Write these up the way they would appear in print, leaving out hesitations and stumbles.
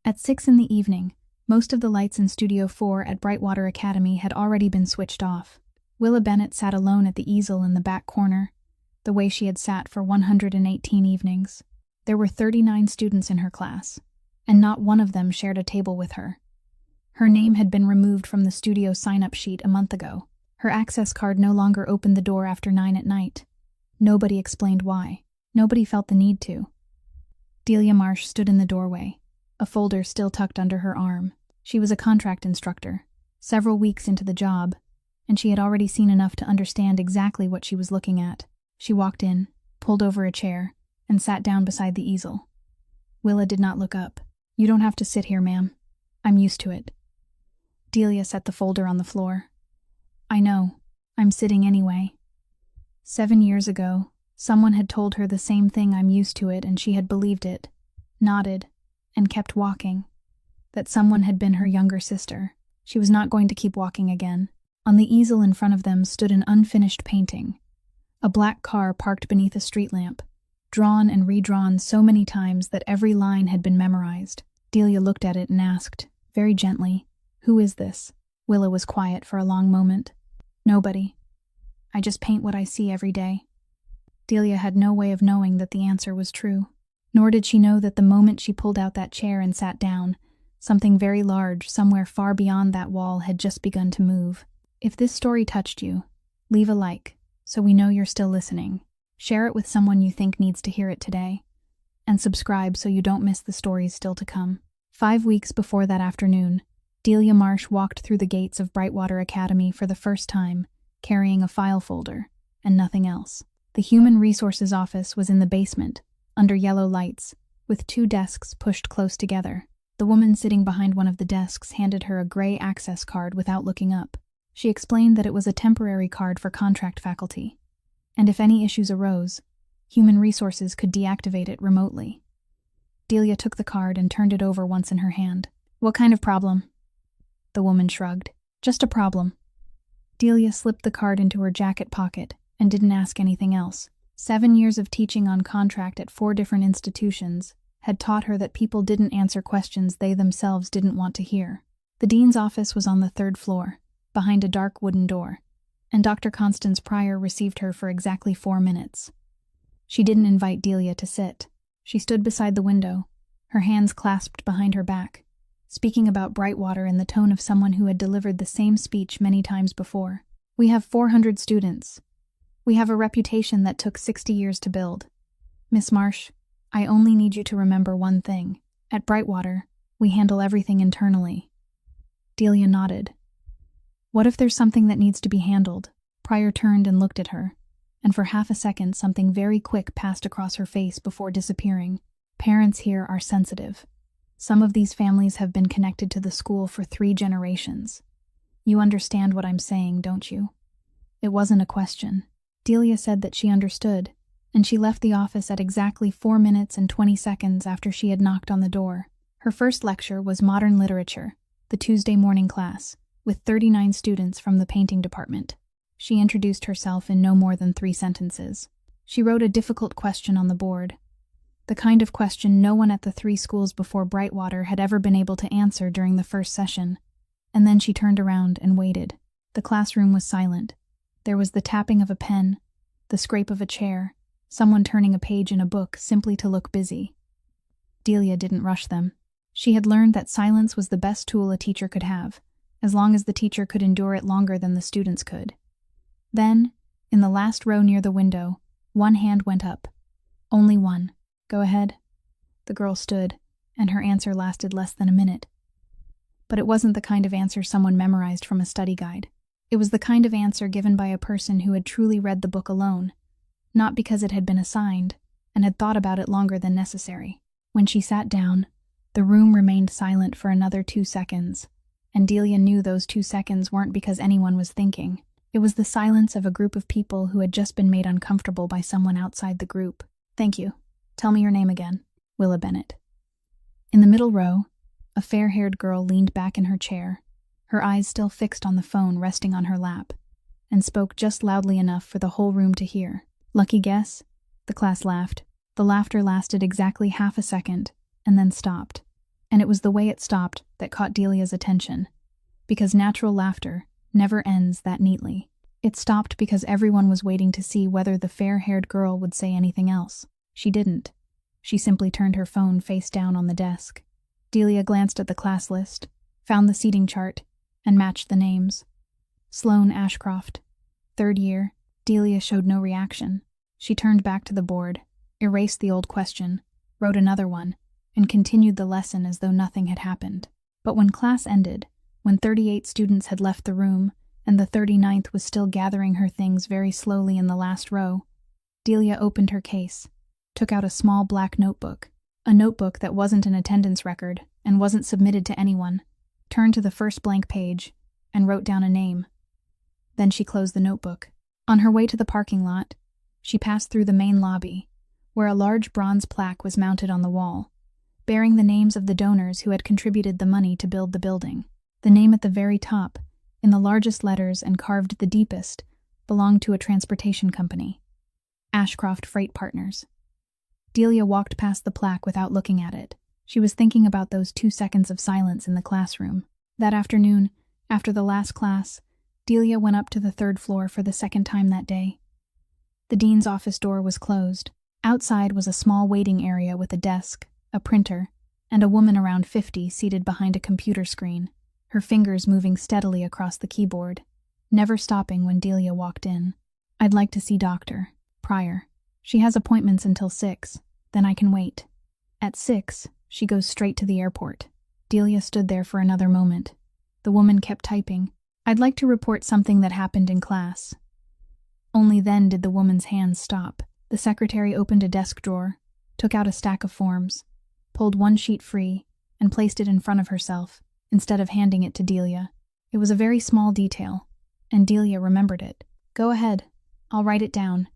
At 6 in the evening, most of the lights in Studio 4 at Brightwater Academy had already been switched off. Willa Bennett sat alone at the easel in the back corner, the way she had sat for 118 evenings. There were 39 students in her class, and not one of them shared a table with her. Her name had been removed from the studio sign-up sheet a month ago. Her access card no longer opened the door after 9 at night. Nobody explained why. Nobody felt the need to. Delia Marsh stood in the doorway, a folder still tucked under her arm. She was a contract instructor, several weeks into the job, and she had already seen enough to understand exactly what she was looking at. She walked in, pulled over a chair, and sat down beside the easel. Willa did not look up. "You don't have to sit here, ma'am. I'm used to it." Delia set the folder on the floor. "I know. I'm sitting anyway." 7 years ago, someone had told her the same thing, "I'm used to it," and she had believed it, nodded, and kept walking. That someone had been her younger sister. She was not going to keep walking again. On the easel in front of them stood an unfinished painting. A black car parked beneath a street lamp, drawn and redrawn so many times that every line had been memorized. Delia looked at it and asked, very gently, "Who is this?" Willa was quiet for a long moment. "Nobody. I just paint what I see every day." Delia had no way of knowing that the answer was true. Nor did she know that the moment she pulled out that chair and sat down, something very large, somewhere far beyond that wall, had just begun to move. If this story touched you, leave a like, so we know you're still listening. Share it with someone you think needs to hear it today. And subscribe so you don't miss the stories still to come. 5 weeks before that afternoon, Delia Marsh walked through the gates of Brightwater Academy for the first time, carrying a file folder, and nothing else. The Human Resources office was in the basement, under yellow lights, with 2 desks pushed close together. The woman sitting behind one of the desks handed her a gray access card without looking up. She explained that it was a temporary card for contract faculty, and if any issues arose, Human Resources could deactivate it remotely. Delia took the card and turned it over once in her hand. "What kind of problem?" The woman shrugged. "Just a problem." Delia slipped the card into her jacket pocket and didn't ask anything else. 7 years of teaching on contract at 4 different institutions had taught her that people didn't answer questions they themselves didn't want to hear. The dean's office was on the 3rd floor, behind a dark wooden door, and Dr. Constance Pryor received her for exactly 4 minutes. She didn't invite Delia to sit. She stood beside the window, her hands clasped behind her back, speaking about Brightwater in the tone of someone who had delivered the same speech many times before. "We have 400 students. We have a reputation that took 60 years to build. Miss Marsh, I only need you to remember one thing. At Brightwater, we handle everything internally." Delia nodded. "What if there's something that needs to be handled?" Pryor turned and looked at her, and for half a second something very quick passed across her face before disappearing. "Parents here are sensitive. Some of these families have been connected to the school for 3 generations. You understand what I'm saying, don't you?" It wasn't a question. Delia said that she understood, and she left the office at exactly 4 minutes and 20 seconds after she had knocked on the door. Her first lecture was Modern Literature, the Tuesday morning class, with 39 students from the painting department. She introduced herself in no more than 3 sentences. She wrote a difficult question on the board, the kind of question no one at the 3 schools before Brightwater had ever been able to answer during the first session, and then she turned around and waited. The classroom was silent. There was the tapping of a pen, the scrape of a chair, someone turning a page in a book simply to look busy. Delia didn't rush them. She had learned that silence was the best tool a teacher could have, as long as the teacher could endure it longer than the students could. Then, in the last row near the window, one hand went up. Only one. "Go ahead." The girl stood, and her answer lasted less than a minute. But it wasn't the kind of answer someone memorized from a study guide. It was the kind of answer given by a person who had truly read the book alone, not because it had been assigned, and had thought about it longer than necessary. When she sat down, the room remained silent for another 2 seconds, and Delia knew those 2 seconds weren't because anyone was thinking. It was the silence of a group of people who had just been made uncomfortable by someone outside the group. "Thank you. Tell me your name again." "Willa Bennett." In the middle row, a fair-haired girl leaned back in her chair, her eyes still fixed on the phone resting on her lap, and spoke just loudly enough for the whole room to hear. "Lucky guess?" The class laughed. The laughter lasted exactly half a second, and then stopped. And it was the way it stopped that caught Delia's attention. Because natural laughter never ends that neatly. It stopped because everyone was waiting to see whether the fair-haired girl would say anything else. She didn't. She simply turned her phone face down on the desk. Delia glanced at the class list, found the seating chart, and matched the names. Sloane Ashcroft. 3rd year. Delia showed no reaction. She turned back to the board, erased the old question, wrote another one, and continued the lesson as though nothing had happened. But when class ended, when 38 students had left the room, and the 39th was still gathering her things very slowly in the last row, Delia opened her case, took out a small black notebook, a notebook that wasn't an attendance record and wasn't submitted to anyone, turned to the first blank page, and wrote down a name. Then she closed the notebook. On her way to the parking lot, she passed through the main lobby, where a large bronze plaque was mounted on the wall, bearing the names of the donors who had contributed the money to build the building. The name at the very top, in the largest letters and carved the deepest, belonged to a transportation company. Ashcroft Freight Partners. Delia walked past the plaque without looking at it. She was thinking about those 2 seconds of silence in the classroom. That afternoon, after the last class, Delia went up to the 3rd floor for the 2nd time that day. The dean's office door was closed. Outside was a small waiting area with a desk, a printer, and a woman around 50 seated behind a computer screen, her fingers moving steadily across the keyboard, never stopping when Delia walked in. "I'd like to see Dr. Pryor. She has appointments until 6, then I can wait." At 6, she goes straight to the airport. Delia stood there for another moment. The woman kept typing. "I'd like to report something that happened in class." Only then did the woman's hands stop. The secretary opened a desk drawer, took out a stack of forms, pulled one sheet free, and placed it in front of herself, instead of handing it to Delia. It was a very small detail, and Delia remembered it. "Go ahead. I'll write it down."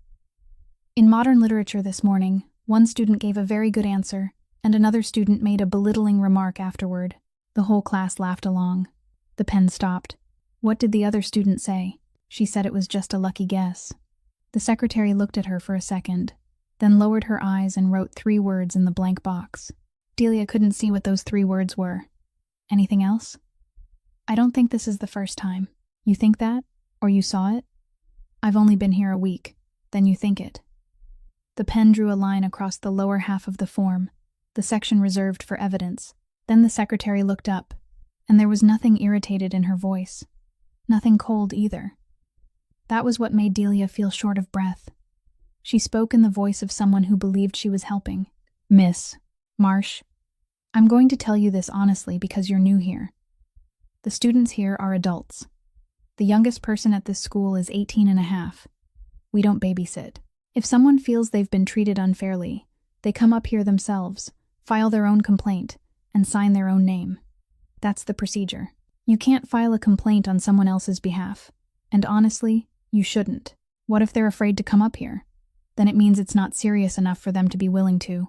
In modern literature this morning, one student gave a very good answer, and another student made a belittling remark afterward. The whole class laughed along. The pen stopped. What did the other student say? She said it was just a lucky guess. The secretary looked at her for a second, then lowered her eyes and wrote 3 words in the blank box. Delia couldn't see what those 3 words were. "Anything else?" "I don't think this is the first time." "You think that? Or you saw it?" "I've only been here a week." "Then you think it." The pen drew a line across the lower half of the form, the section reserved for evidence. Then the secretary looked up, and there was nothing irritated in her voice. Nothing cold either. That was what made Delia feel short of breath. She spoke in the voice of someone who believed she was helping. "Miss Marsh, I'm going to tell you this honestly because you're new here. The students here are adults. The youngest person at this school is 18 and a half. We don't babysit. If someone feels they've been treated unfairly, they come up here themselves, file their own complaint, and sign their own name. That's the procedure. You can't file a complaint on someone else's behalf. And honestly, you shouldn't. What if they're afraid to come up here? Then it means it's not serious enough for them to be willing to."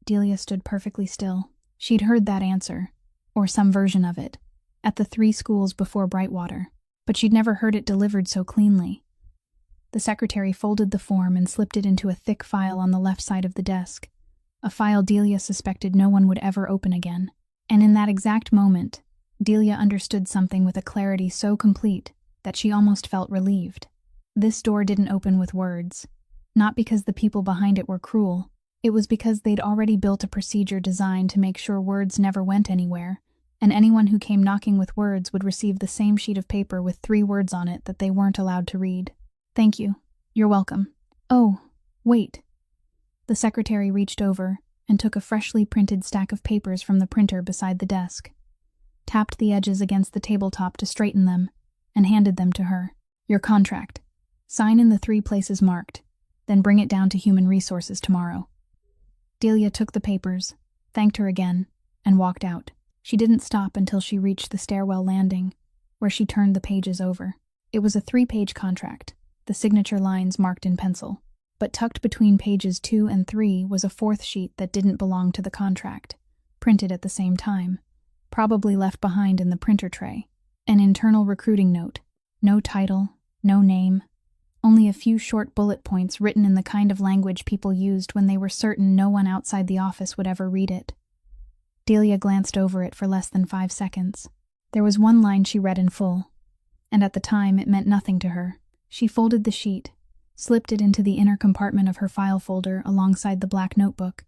Delia stood perfectly still. She'd heard that answer, or some version of it, at the 3 schools before Brightwater, but she'd never heard it delivered so cleanly. The secretary folded the form and slipped it into a thick file on the left side of the desk, a file Delia suspected no one would ever open again. And in that exact moment, Delia understood something with a clarity so complete that she almost felt relieved. This door didn't open with words, not because the people behind it were cruel. It was because they'd already built a procedure designed to make sure words never went anywhere, and anyone who came knocking with words would receive the same sheet of paper with 3 words on it that they weren't allowed to read. "Thank you. You're welcome. Oh, wait." The secretary reached over and took a freshly printed stack of papers from the printer beside the desk, tapped the edges against the tabletop to straighten them, and handed them to her. "Your contract. Sign in the 3 places marked, then bring it down to Human Resources tomorrow." Delia took the papers, thanked her again, and walked out. She didn't stop until she reached the stairwell landing, where she turned the pages over. It was a 3-page contract, the signature lines marked in pencil. But tucked between pages 2 and 3 was a 4th sheet that didn't belong to the contract, printed at the same time, probably left behind in the printer tray. An internal recruiting note. No title, no name, only a few short bullet points written in the kind of language people used when they were certain no one outside the office would ever read it. Delia glanced over it for less than 5 seconds. There was one line she read in full, and at the time it meant nothing to her. She folded the sheet, slipped it into the inner compartment of her file folder alongside the black notebook,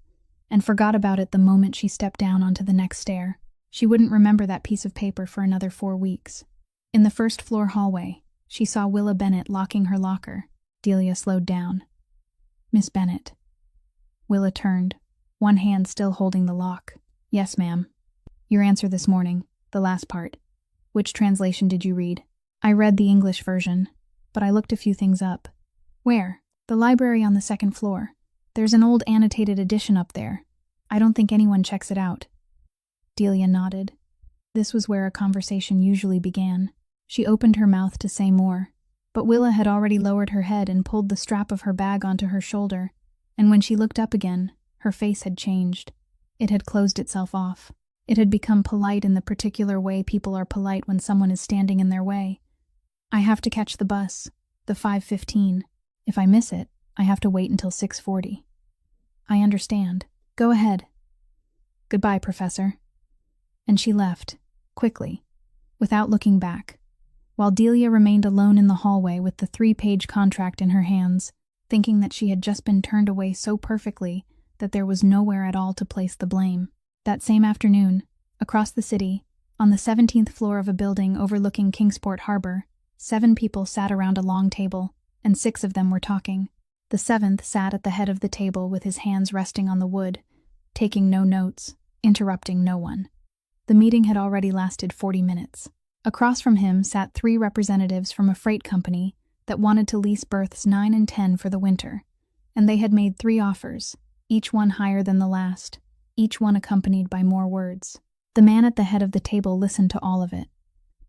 and forgot about it the moment she stepped down onto the next stair. She wouldn't remember that piece of paper for another 4 weeks. In the first-floor hallway, she saw Willa Bennett locking her locker. Delia slowed down. "Miss Bennett." Willa turned, one hand still holding the lock. "Yes, ma'am." "Your answer this morning, the last part. Which translation did you read?" "I read the English version, but I looked a few things up." "Where?" "The library on the 2nd floor. There's an old annotated edition up there. I don't think anyone checks it out." Delia nodded. This was where a conversation usually began. She opened her mouth to say more, but Willa had already lowered her head and pulled the strap of her bag onto her shoulder, and when she looked up again, her face had changed. It had closed itself off. It had become polite in the particular way people are polite when someone is standing in their way. "I have to catch the bus, the 5:15. If I miss it, I have to wait until 6:40. "I understand. Go ahead." "Goodbye, Professor." And she left, quickly, without looking back, while Delia remained alone in the hallway with the 3-page contract in her hands, thinking that she had just been turned away so perfectly that there was nowhere at all to place the blame. That same afternoon, across the city, on the 17th floor of a building overlooking Kingsport Harbor, 7 people sat around a long table, and 6 of them were talking. The 7th sat at the head of the table with his hands resting on the wood, taking no notes, interrupting no one. The meeting had already lasted 40 minutes. Across from him sat 3 representatives from a freight company that wanted to lease berths 9 and 10 for the winter, and they had made 3 offers, each one higher than the last, each one accompanied by more words. The man at the head of the table listened to all of it.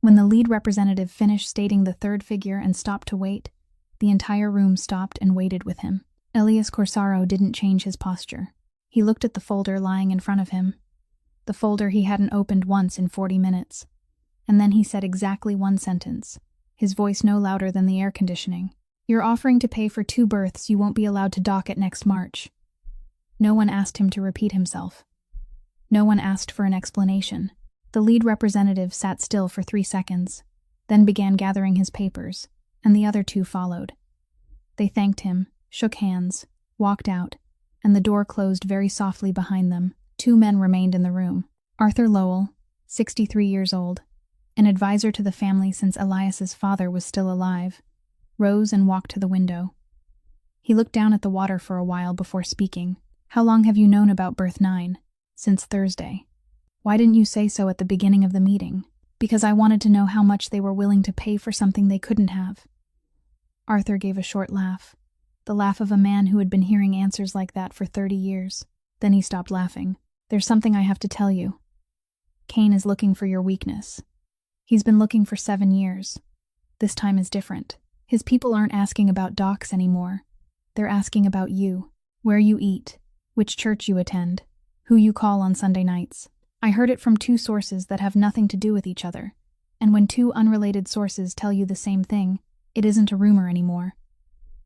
When the lead representative finished stating the 3rd figure and stopped to wait, the entire room stopped and waited with him. Elias Corsaro didn't change his posture. He looked at the folder lying in front of him, the folder he hadn't opened once in 40 minutes. And then he said exactly 1 sentence, his voice no louder than the air conditioning. "You're offering to pay for 2 berths you won't be allowed to dock at next March." No one asked him to repeat himself. No one asked for an explanation. The lead representative sat still for 3 seconds, then began gathering his papers, and the other 2 followed. They thanked him, shook hands, walked out, and the door closed very softly behind them. 2 men remained in the room. Arthur Lowell, 63 years old, an advisor to the family since Elias's father was still alive, rose and walked to the window. He looked down at the water for a while before speaking. "How long have you known about berth 9? "Since Thursday." "Why didn't you say so at the beginning of the meeting?" "Because I wanted to know how much they were willing to pay for something they couldn't have." Arthur gave a short laugh, the laugh of a man who had been hearing answers like that for 30 years. Then he stopped laughing. "There's something I have to tell you. Kane is looking for your weakness. He's been looking for 7 years. This time is different. His people aren't asking about docks anymore. They're asking about you, where you eat, which church you attend, who you call on Sunday nights. I heard it from 2 sources that have nothing to do with each other, and when 2 unrelated sources tell you the same thing, it isn't a rumor anymore."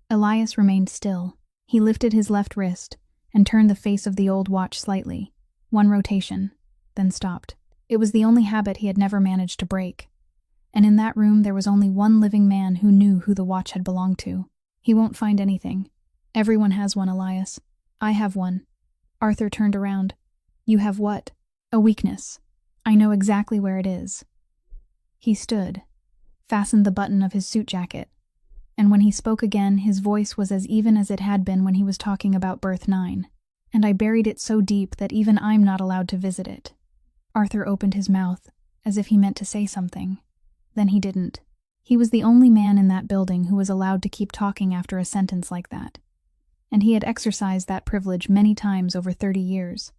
Elias remained still. He lifted his left wrist and turned the face of the old watch slightly, 1 rotation, then stopped. It was the only habit he had never managed to break. And in that room there was only 1 living man who knew who the watch had belonged to. "He won't find anything. Everyone has one, Elias. I have one." Arthur turned around. "You have what?" "A weakness. I know exactly where it is." He stood, fastened the button of his suit jacket, and when he spoke again, his voice was as even as it had been when he was talking about berth 9. "And I buried it so deep that even I'm not allowed to visit it." Arthur opened his mouth, as if he meant to say something. Then he didn't. He was the only man in that building who was allowed to keep talking after a sentence like that. And he had exercised that privilege many times over 30 years.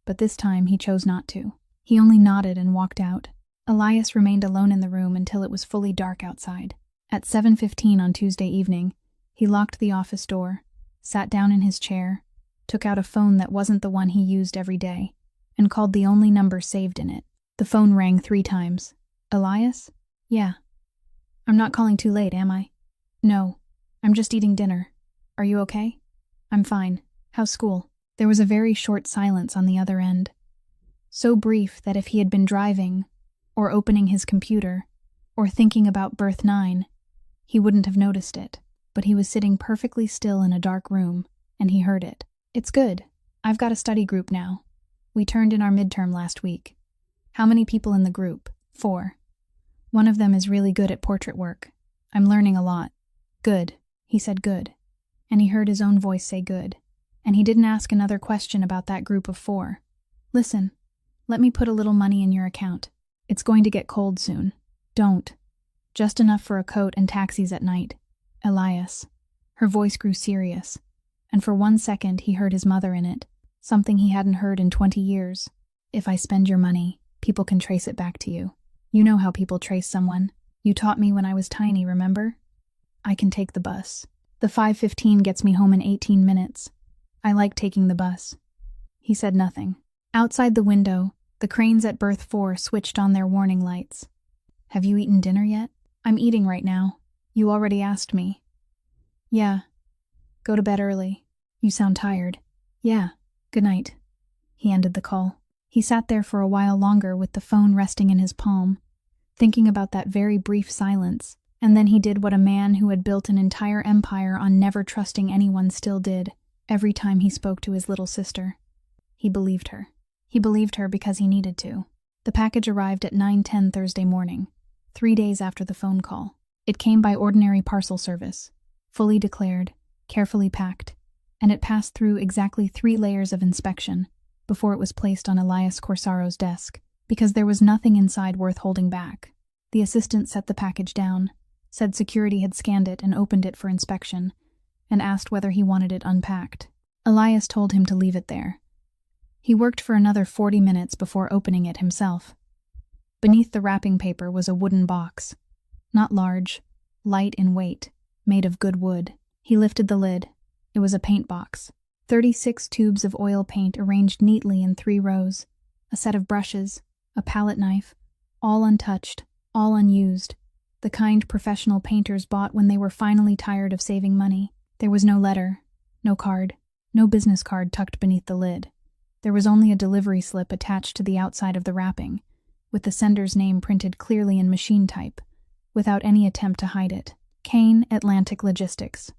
But this time he chose not to. He only nodded and walked out. Elias remained alone in the room until it was fully dark outside. At 7:15 on Tuesday evening, he locked the office door, sat down in his chair, took out a phone that wasn't the one he used every day, and called the only number saved in it. The phone rang 3 times. "Elias?" "Yeah." "I'm not calling too late, am I?" "No. I'm just eating dinner. Are you okay?" "I'm fine. How's school?" There was a very short silence on the other end. So brief that if he had been driving, or opening his computer, or thinking about Birth 9, he wouldn't have noticed it. But he was sitting perfectly still in a dark room, and he heard it. It's good. I've got a study group now. We turned in our midterm last week. How many people in the group? 4. One of them is really good at portrait work. I'm learning a lot. Good. He said good. And he heard his own voice say good. And he didn't ask another question about that group of 4. Listen, let me put a little money in your account. It's going to get cold soon. Don't. Just enough for a coat and taxis at night. Elias. Her voice grew serious, and for 1 second he heard his mother in it, something he hadn't heard in 20 years. If I spend your money, people can trace it back to you. You know how people trace someone. You taught me when I was tiny, remember? I can take the bus. The 5:15 gets me home in 18 minutes. I like taking the bus. He said nothing. Outside the window, the cranes at Berth 4 switched on their warning lights. Have you eaten dinner yet? I'm eating right now. You already asked me. Yeah. Go to bed early. You sound tired. Yeah. Good night. He ended the call. He sat there for a while longer with the phone resting in his palm, thinking about that very brief silence, and then he did what a man who had built an entire empire on never trusting anyone still did every time he spoke to his little sister. He believed her. He believed her because he needed to. The package arrived at 9:10 Thursday morning, 3 days after the phone call. It came by ordinary parcel service, fully declared, carefully packed, and it passed through exactly 3 layers of inspection before it was placed on Elias Corsaro's desk, because there was nothing inside worth holding back. The assistant set the package down, said security had scanned it and opened it for inspection, and asked whether he wanted it unpacked. Elias told him to leave it there. He worked for another 40 minutes before opening it himself. Beneath the wrapping paper was a wooden box. Not large, light in weight, made of good wood. He lifted the lid. It was a paint box. 36 tubes of oil paint arranged neatly in 3 rows, a set of brushes, a palette knife, all untouched, all unused, the kind professional painters bought when they were finally tired of saving money. There was no letter, no card, no business card tucked beneath the lid. There was only a delivery slip attached to the outside of the wrapping, with the sender's name printed clearly in machine type, without any attempt to hide it. Kane, Atlantic Logistics.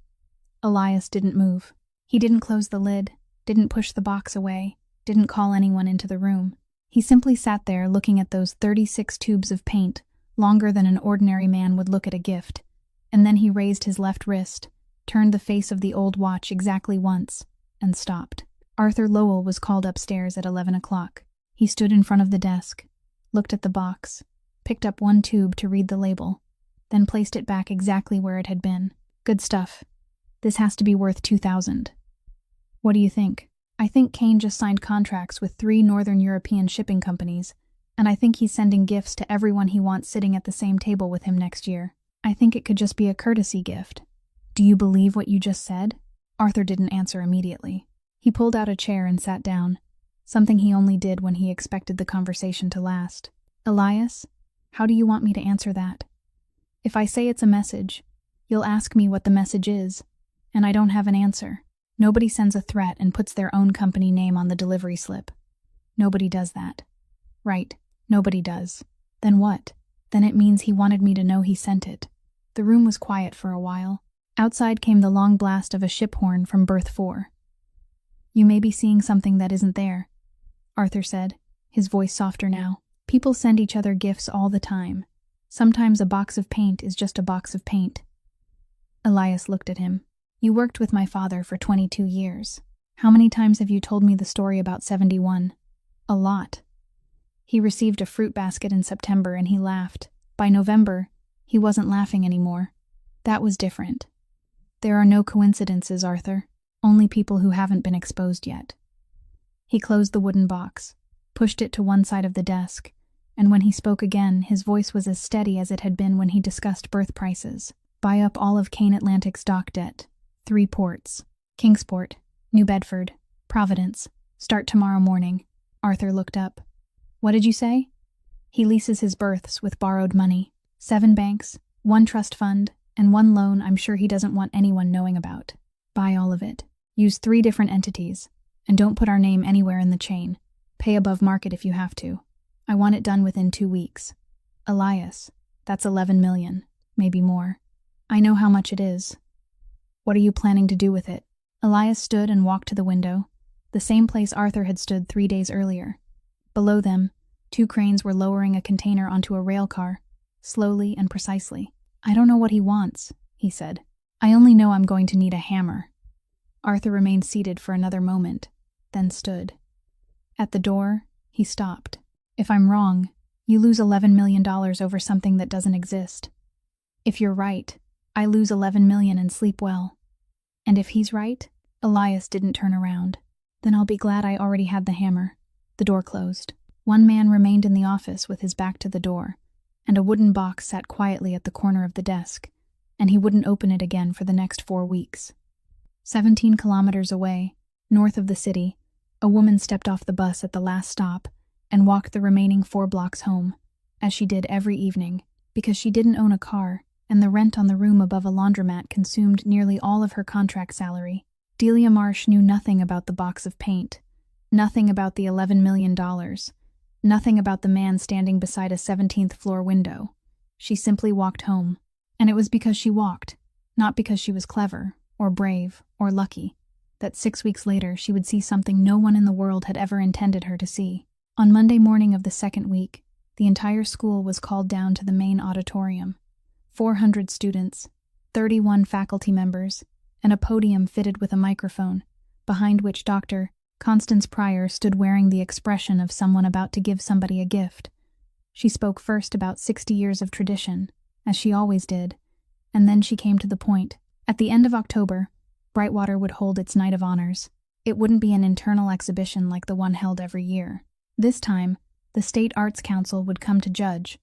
Elias didn't move. He didn't close the lid, didn't push the box away, didn't call anyone into the room. He simply sat there looking at those 36 tubes of paint, longer than an ordinary man would look at a gift, and then he raised his left wrist, turned the face of the old watch exactly once, and stopped. Arthur Lowell was called upstairs at 11 o'clock. He stood in front of the desk, looked at the box, picked up 1 tube to read the label, then placed it back exactly where it had been. Good stuff. This has to be worth $2,000. What do you think? I think Kane just signed contracts with 3 Northern European shipping companies, and I think he's sending gifts to everyone he wants sitting at the same table with him next year. I think it could just be a courtesy gift. Do you believe what you just said? Arthur didn't answer immediately. He pulled out a chair and sat down, something he only did when he expected the conversation to last. Elias, how do you want me to answer that? If I say it's a message, you'll ask me what the message is, and I don't have an answer. Nobody sends a threat and puts their own company name on the delivery slip. Nobody does that. Right, nobody does. Then what? Then it means he wanted me to know he sent it. The room was quiet for a while. Outside came the long blast of a ship horn from Berth 4. You may be seeing something that isn't there, Arthur said, his voice softer now. People send each other gifts all the time. Sometimes a box of paint is just a box of paint. Elias looked at him. You worked with my father for 22 years. How many times have you told me the story about 71? A lot. He received a fruit basket in September and he laughed. By November, he wasn't laughing anymore. That was different. There are no coincidences, Arthur. Only people who haven't been exposed yet. He closed the wooden box, pushed it to one side of the desk, and when he spoke again, his voice was as steady as it had been when he discussed birth prices. Buy up all of Kane Atlantic's dock debt. 3 ports. Kingsport, New Bedford, Providence. Start tomorrow morning. Arthur looked up. What did you say? He leases his berths with borrowed money. 7 banks, 1 trust fund, and 1 loan I'm sure he doesn't want anyone knowing about. Buy all of it. Use 3 different entities, and don't put our name anywhere in the chain. Pay above market if you have to. I want it done within 2 weeks. Elias, that's 11 million, maybe more. I know how much it is. What are you planning to do with it? Elias stood and walked to the window, the same place Arthur had stood 3 days earlier. Below them, 2 cranes were lowering a container onto a rail car, slowly and precisely. I don't know what he wants, he said. I only know I'm going to need a hammer. Arthur remained seated for another moment, then stood. At the door, he stopped. If I'm wrong, you lose $11 million over something that doesn't exist. If you're right, I lose 11 million and sleep well. And if he's right, Elias didn't turn around. Then I'll be glad I already had the hammer. The door closed. One man remained in the office with his back to the door, and a wooden box sat quietly at the corner of the desk, and he wouldn't open it again for the next 4 weeks. 17 kilometers away, north of the city, a woman stepped off the bus at the last stop and walked the remaining 4 blocks home, as she did every evening, because she didn't own a car, and the rent on the room above a laundromat consumed nearly all of her contract salary. Delia Marsh knew nothing about the box of paint, nothing about the $11 million, nothing about the man standing beside a 17th floor window. She simply walked home. And it was because she walked, not because she was clever, or brave, or lucky, that 6 weeks later she would see something no one in the world had ever intended her to see. On Monday morning of the 2nd week, the entire school was called down to the main auditorium. 400 students, 31 faculty members, and a podium fitted with a microphone, behind which Dr. Constance Pryor stood wearing the expression of someone about to give somebody a gift. She spoke first about 60 years of tradition, as she always did, and then she came to the point. At the end of October, Brightwater would hold its Night of Honors. It wouldn't be an internal exhibition like the one held every year. This time, the State Arts Council would come to judge.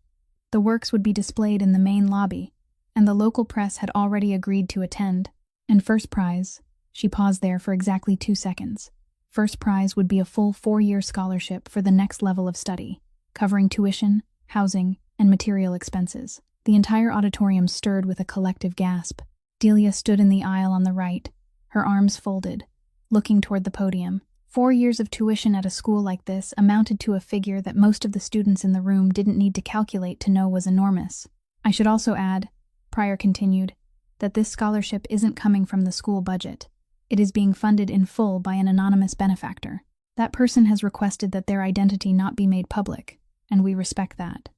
The works would be displayed in the main lobby, and the local press had already agreed to attend. And first prize, she paused there for exactly 2 seconds. First prize would be a full 4-year scholarship for the next level of study, covering tuition, housing, and material expenses. The entire auditorium stirred with a collective gasp. Delia stood in the aisle on the right, her arms folded, looking toward the podium. 4 years of tuition at a school like this amounted to a figure that most of the students in the room didn't need to calculate to know was enormous. I should also add, Pryor continued, that this scholarship isn't coming from the school budget. It is being funded in full by an anonymous benefactor. That person has requested that their identity not be made public, and we respect that.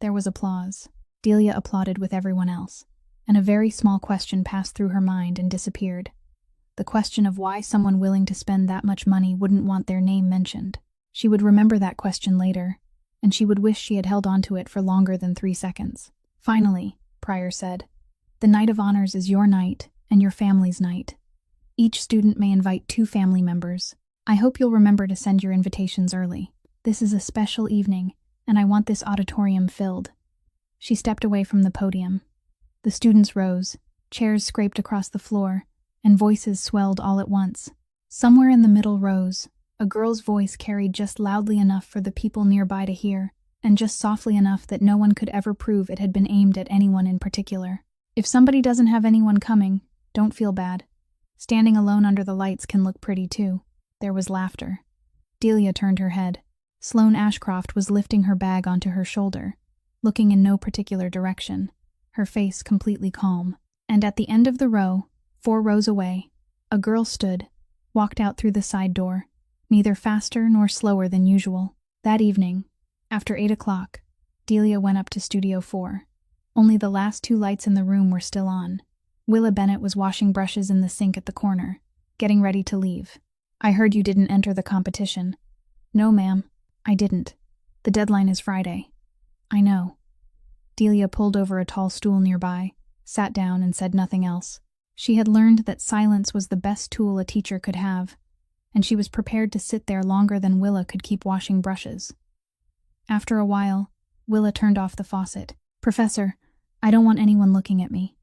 There was applause. Delia applauded with everyone else, and a very small question passed through her mind and disappeared. The question of why someone willing to spend that much money wouldn't want their name mentioned. She would remember that question later, and she would wish she had held on to it for longer than 3 seconds. Finally, Pryor said, the Night of Honors is your night and your family's night. Each student may invite 2 family members. I hope you'll remember to send your invitations early. This is a special evening, and I want this auditorium filled. She stepped away from the podium. The students rose, chairs scraped across the floor, and voices swelled all at once. Somewhere in the middle rows, a girl's voice carried just loudly enough for the people nearby to hear, and just softly enough that no one could ever prove it had been aimed at anyone in particular. If somebody doesn't have anyone coming, don't feel bad. Standing alone under the lights can look pretty too. There was laughter. Delia turned her head. Sloane Ashcroft was lifting her bag onto her shoulder, looking in no particular direction, her face completely calm. And at the end of the row, 4 rows away, a girl stood, walked out through the side door, neither faster nor slower than usual. That evening, after 8 o'clock, Delia went up to Studio 4. Only the last 2 lights in the room were still on. Willa Bennett was washing brushes in the sink at the corner, getting ready to leave. I heard you didn't enter the competition. No, ma'am, I didn't. The deadline is Friday. I know. Delia pulled over a tall stool nearby, sat down, and said nothing else. She had learned that silence was the best tool a teacher could have, and she was prepared to sit there longer than Willa could keep washing brushes. After a while, Willa turned off the faucet. Professor, I don't want anyone looking at me.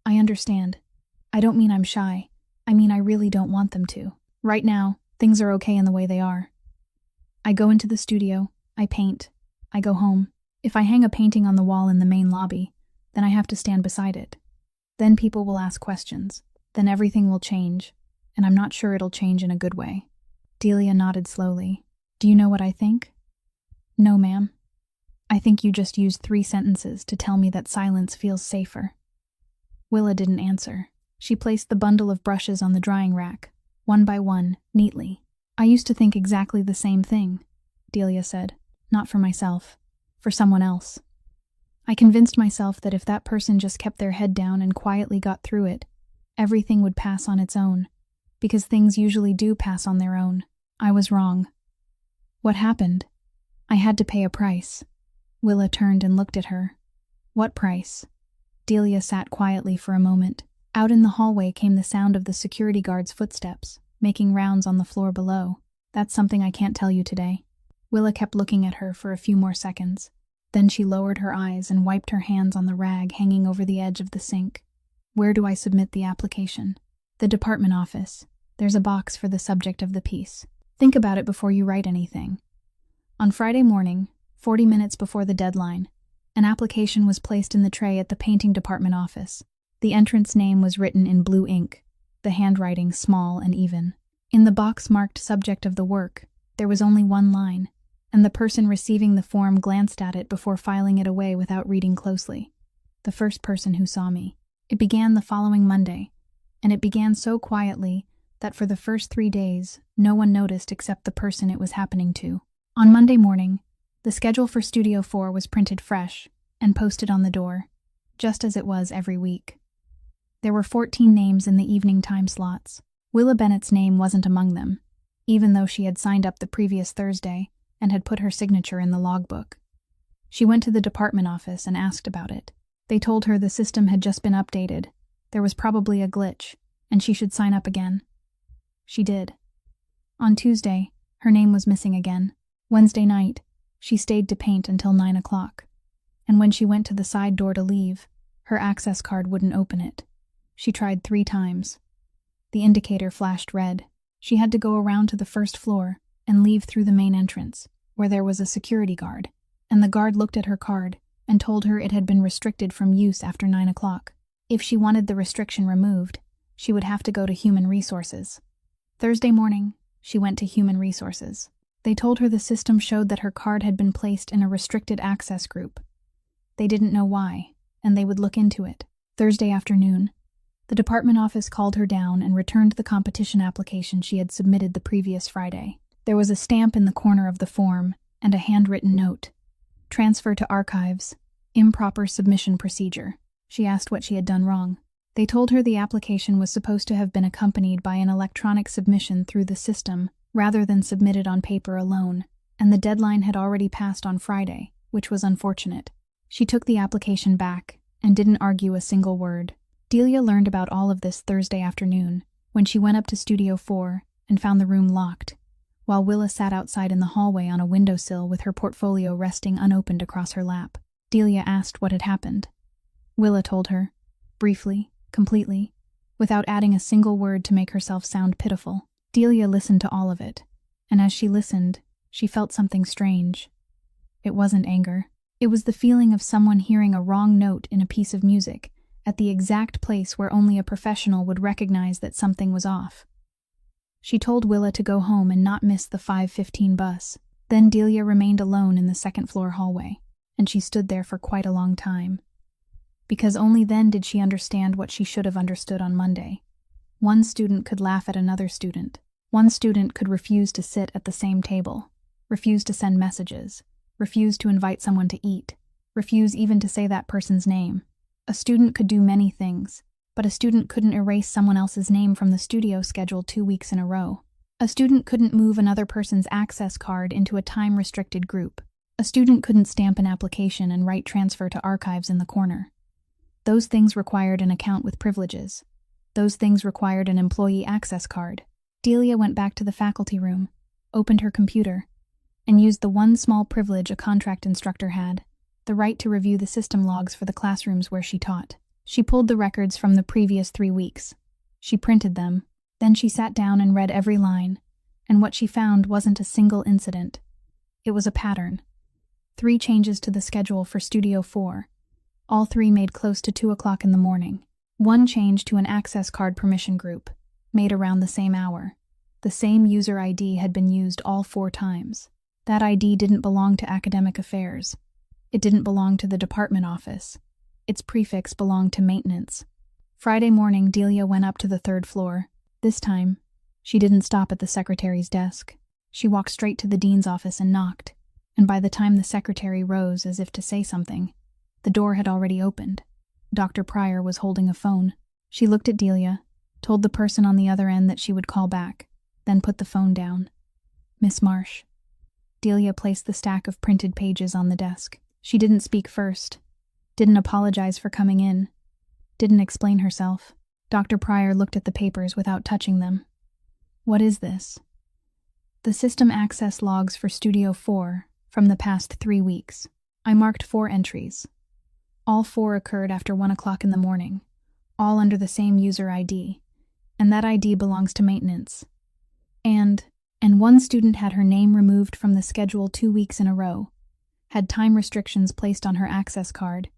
I understand. I don't mean I'm shy. I mean I really don't want them to. Right now, things are okay in the way they are. I go into the studio, I paint, I go home. If I hang a painting on the wall in the main lobby, then I have to stand beside it. Then people will ask questions. Then everything will change, and I'm not sure it'll change in a good way. Delia nodded slowly. Do you know what I think? No, ma'am. I think you just used 3 sentences to tell me that silence feels safer. Willa didn't answer. She placed the bundle of brushes on the drying rack, one by one, neatly. I used to think exactly the same thing, Delia said. Not for myself. For someone else. I convinced myself that if that person just kept their head down and quietly got through it, everything would pass on its own. Because things usually do pass on their own. I was wrong. What happened? I had to pay a price. Willa turned and looked at her. What price? Delia sat quietly for a moment. Out in the hallway came the sound of the security guard's footsteps, making rounds on the floor below. That's something I can't tell you today. Willa kept looking at her for a few more seconds. Then she lowered her eyes and wiped her hands on the rag hanging over the edge of the sink. Where do I submit the application? The department office. There's a box for the subject of the piece. Think about it before you write anything. On Friday morning, 40 minutes before the deadline, an application was placed in the tray at the painting department office. The entrance name was written in blue ink, the handwriting small and even. In the box marked subject of the work, there was only one line, and the person receiving the form glanced at it before filing it away without reading closely. The first person who saw me. It began the following Monday, and it began so quietly that for the first 3 days, no one noticed except the person it was happening to. On Monday morning, the schedule for Studio 4 was printed fresh and posted on the door, just as it was every week. There were 14 names in the evening time slots. Willa Bennett's name wasn't among them, even though she had signed up the previous Thursday and had put her signature in the logbook. She went to the department office and asked about it. They told her the system had just been updated, there was probably a glitch, and she should sign up again. She did. On Tuesday, her name was missing again. Wednesday night, she stayed to paint until 9 o'clock, and when she went to the side door to leave, her access card wouldn't open it. She tried 3 times. The indicator flashed red. She had to go around to the first floor and leave through the main entrance, where there was a security guard, and the guard looked at her card and told her it had been restricted from use after 9 o'clock. If she wanted the restriction removed, she would have to go to Human Resources. Thursday morning, she went to Human Resources. They told her the system showed that her card had been placed in a restricted access group. They didn't know why, and they would look into it. Thursday afternoon, the department office called her down and returned the competition application she had submitted the previous Friday. There was a stamp in the corner of the form and a handwritten note. Transfer to archives. Improper submission procedure. She asked what she had done wrong. They told her the application was supposed to have been accompanied by an electronic submission through the system, rather than submitted on paper alone, and the deadline had already passed on Friday, which was unfortunate. She took the application back and didn't argue a single word. Delia learned about all of this Thursday afternoon, when she went up to Studio 4 and found the room locked, while Willa sat outside in the hallway on a windowsill with her portfolio resting unopened across her lap. Delia asked what had happened. Willa told her, briefly, completely, without adding a single word to make herself sound pitiful. Delia listened to all of it, and as she listened, she felt something strange. It wasn't anger. It was the feeling of someone hearing a wrong note in a piece of music, at the exact place where only a professional would recognize that something was off. She told Willa to go home and not miss the 5:15 bus. Then Delia remained alone in the second-floor hallway, and she stood there for quite a long time. Because only then did she understand what she should have understood on Monday. One student could laugh at another student. One student could refuse to sit at the same table, refuse to send messages, refuse to invite someone to eat, refuse even to say that person's name. A student could do many things, but a student couldn't erase someone else's name from the studio schedule 2 weeks in a row. A student couldn't move another person's access card into a time-restricted group. A student couldn't stamp an application and write transfer to archives in the corner. Those things required an account with privileges. Those things required an employee access card. Delia went back to the faculty room, opened her computer, and used the one small privilege a contract instructor had, the right to review the system logs for the classrooms where she taught. She pulled the records from the previous 3 weeks. She printed them. Then she sat down and read every line, and what she found wasn't a single incident. It was a pattern. 3 changes to the schedule for Studio 4, all 3 made close to 2 o'clock in the morning. 1 change to an access card permission group, made around the same hour. The same user ID had been used all 4 times. That ID didn't belong to academic affairs. It didn't belong to the department office. Its prefix belonged to maintenance. Friday morning, Delia went up to the 3rd floor. This time, she didn't stop at the secretary's desk. She walked straight to the dean's office and knocked, and by the time the secretary rose as if to say something, the door had already opened. Dr. Pryor was holding a phone. She looked at Delia, told the person on the other end that she would call back, then put the phone down. "Miss Marsh." Delia placed the stack of printed pages on the desk. She didn't speak first, didn't apologize for coming in, didn't explain herself. Dr. Pryor looked at the papers without touching them. "What is this?" "The system access logs for Studio 4 from the past 3 weeks. I marked 4 entries. All 4 occurred after 1 o'clock in the morning, all under the same user ID, and that ID belongs to maintenance. And one student had her name removed from the schedule 2 weeks in a row, had time restrictions placed on her access card,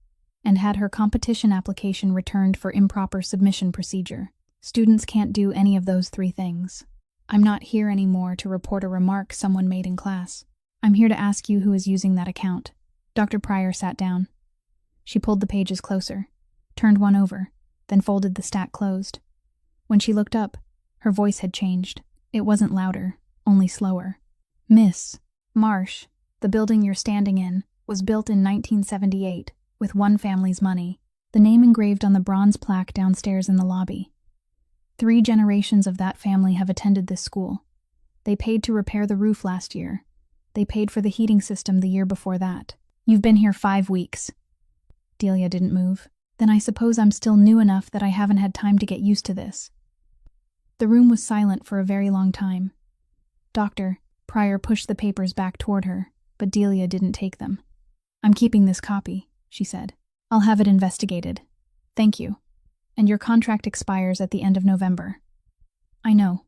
and had her competition application returned for improper submission procedure. Students can't do any of those 3 things. I'm not here anymore to report a remark someone made in class. I'm here to ask you who is using that account." Dr. Pryor sat down. She pulled the pages closer, turned one over, then folded the stack closed. When she looked up, her voice had changed. It wasn't louder, only slower. "Miss Marsh, the building you're standing in was built in 1978 with one family's money. The name engraved on the bronze plaque downstairs in the lobby. 3 generations of that family have attended this school. They paid to repair the roof last year. They paid for the heating system the year before that. You've been here 5 weeks. Delia didn't move. "Then I suppose I'm still new enough that I haven't had time to get used to this." The room was silent for a very long time. Dr. Pryor pushed the papers back toward her, but Delia didn't take them. "I'm keeping this copy," she said. "I'll have it investigated. Thank you. And your contract expires at the end of November." "I know.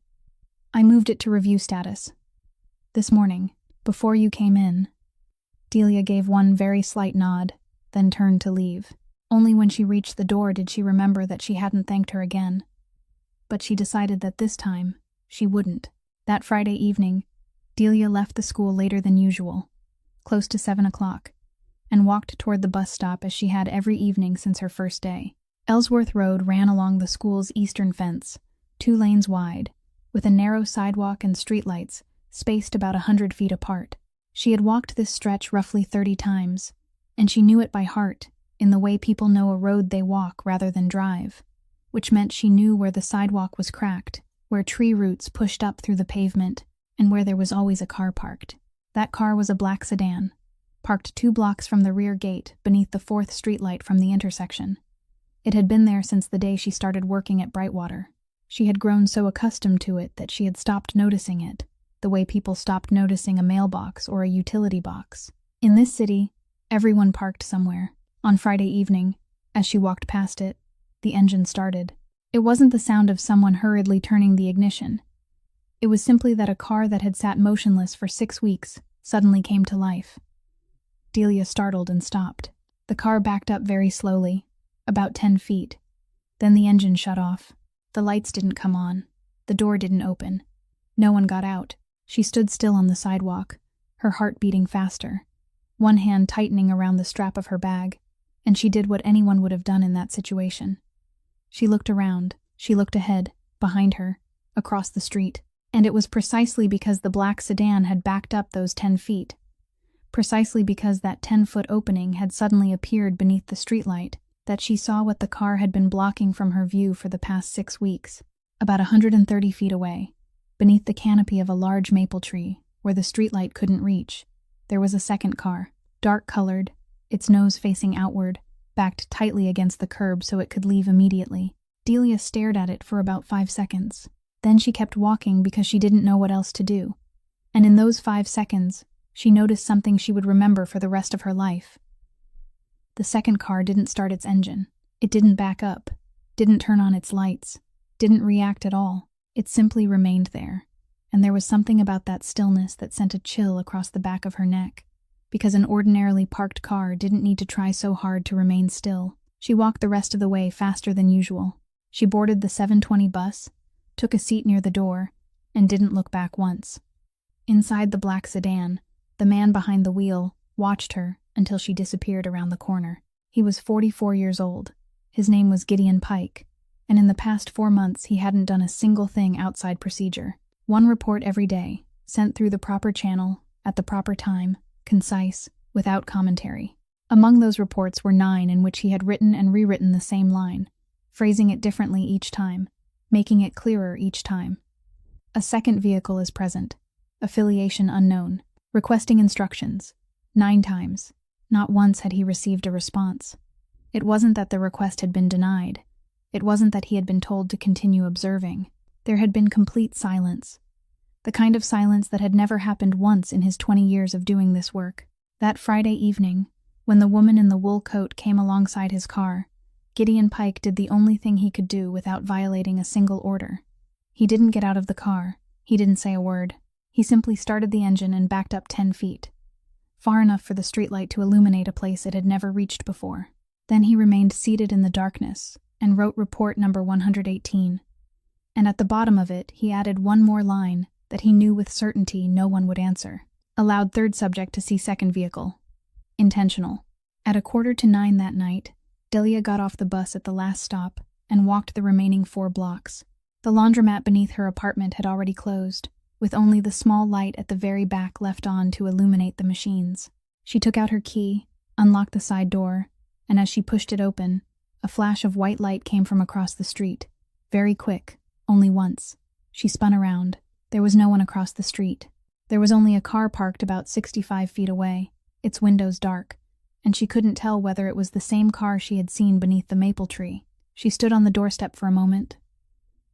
I moved it to review status. This morning, before you came in." Delia gave one very slight nod, then turned to leave. Only when she reached the door did she remember that she hadn't thanked her again. But she decided that this time, she wouldn't. That Friday evening, Delia left the school later than usual, close to 7 o'clock, and walked toward the bus stop as she had every evening since her first day. Ellsworth Road ran along the school's eastern fence, 2 lanes wide, with a narrow sidewalk and streetlights spaced about 100 feet apart. She had walked this stretch roughly 30 times, and she knew it by heart, in the way people know a road they walk rather than drive, which meant she knew where the sidewalk was cracked, where tree roots pushed up through the pavement, and where there was always a car parked. That car was a black sedan, parked 2 blocks from the rear gate beneath the 4th streetlight from the intersection. It had been there since the day she started working at Brightwater. She had grown so accustomed to it that she had stopped noticing it, the way people stopped noticing a mailbox or a utility box. In this city, everyone parked somewhere. On Friday evening, as she walked past it, the engine started. It wasn't the sound of someone hurriedly turning the ignition. It was simply that a car that had sat motionless for 6 weeks suddenly came to life. Delia startled and stopped. The car backed up very slowly, about 10 feet. Then the engine shut off. The lights didn't come on. The door didn't open. No one got out. She stood still on the sidewalk, her heart beating faster, one hand tightening around the strap of her bag, and she did what anyone would have done in that situation. She looked around, she looked ahead, behind her, across the street, and it was precisely because the black sedan had backed up those 10 feet, precisely because that 10-foot opening had suddenly appeared beneath the streetlight, that she saw what the car had been blocking from her view for the past 6 weeks. About 130 feet away, beneath the canopy of a large maple tree, where the streetlight couldn't reach, there was a second car, dark-colored, its nose facing outward, backed tightly against the curb so it could leave immediately. Delia stared at it for about 5 seconds. Then she kept walking because she didn't know what else to do. And in those 5 seconds, she noticed something she would remember for the rest of her life. The second car didn't start its engine. It didn't back up, didn't turn on its lights, didn't react at all. It simply remained there. And there was something about that stillness that sent a chill across the back of her neck, because an ordinarily parked car didn't need to try so hard to remain still. She walked the rest of the way faster than usual. She boarded the 7:20 bus, took a seat near the door, and didn't look back once. Inside the black sedan, the man behind the wheel watched her until she disappeared around the corner. He was 44 years old. His name was Gideon Pike, and in the past 4 months he hadn't done a single thing outside procedure. One report every day, sent through the proper channel, at the proper time, concise, without commentary. Among those reports were 9 in which he had written and rewritten the same line, phrasing it differently each time, making it clearer each time. A second vehicle is present, affiliation unknown, requesting instructions, 9 times. Not once had he received a response. It wasn't that the request had been denied. It wasn't that he had been told to continue observing. There had been complete silence. The kind of silence that had never happened once in his 20 years of doing this work. That Friday evening, when the woman in the wool coat came alongside his car, Gideon Pike did the only thing he could do without violating a single order. He didn't get out of the car. He didn't say a word. He simply started the engine and backed up 10 feet, far enough for the streetlight to illuminate a place it had never reached before. Then he remained seated in the darkness and wrote report number 118. And at the bottom of it, he added one more line that he knew with certainty no one would answer. Allowed third subject to see second vehicle. Intentional. At 8:45 that night, Delia got off the bus at the last stop and walked the remaining 4 blocks. The laundromat beneath her apartment had already closed, with only the small light at the very back left on to illuminate the machines. She took out her key, unlocked the side door, and as she pushed it open, a flash of white light came from across the street. Very quick, only once. She spun around. There was no one across the street. There was only a car parked about 65 feet away, its windows dark, and she couldn't tell whether it was the same car she had seen beneath the maple tree. She stood on the doorstep for a moment,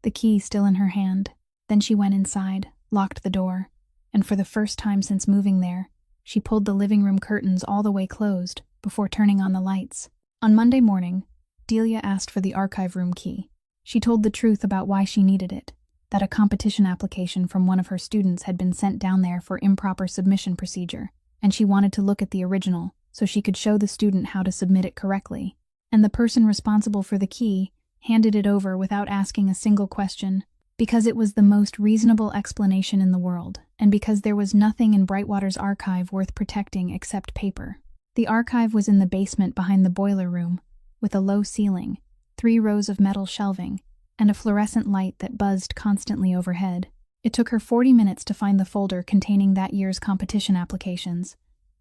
the key still in her hand. Then she went inside, locked the door, and for the first time since moving there, she pulled the living room curtains all the way closed before turning on the lights. On Monday morning, Delia asked for the archive room key. She told the truth about why she needed it, that a competition application from one of her students had been sent down there for improper submission procedure, and she wanted to look at the original so she could show the student how to submit it correctly. And the person responsible for the key handed it over without asking a single question, because it was the most reasonable explanation in the world, and because there was nothing in Brightwater's archive worth protecting except paper. The archive was in the basement behind the boiler room, with a low ceiling, 3 rows of metal shelving, and a fluorescent light that buzzed constantly overhead. It took her 40 minutes to find the folder containing that year's competition applications,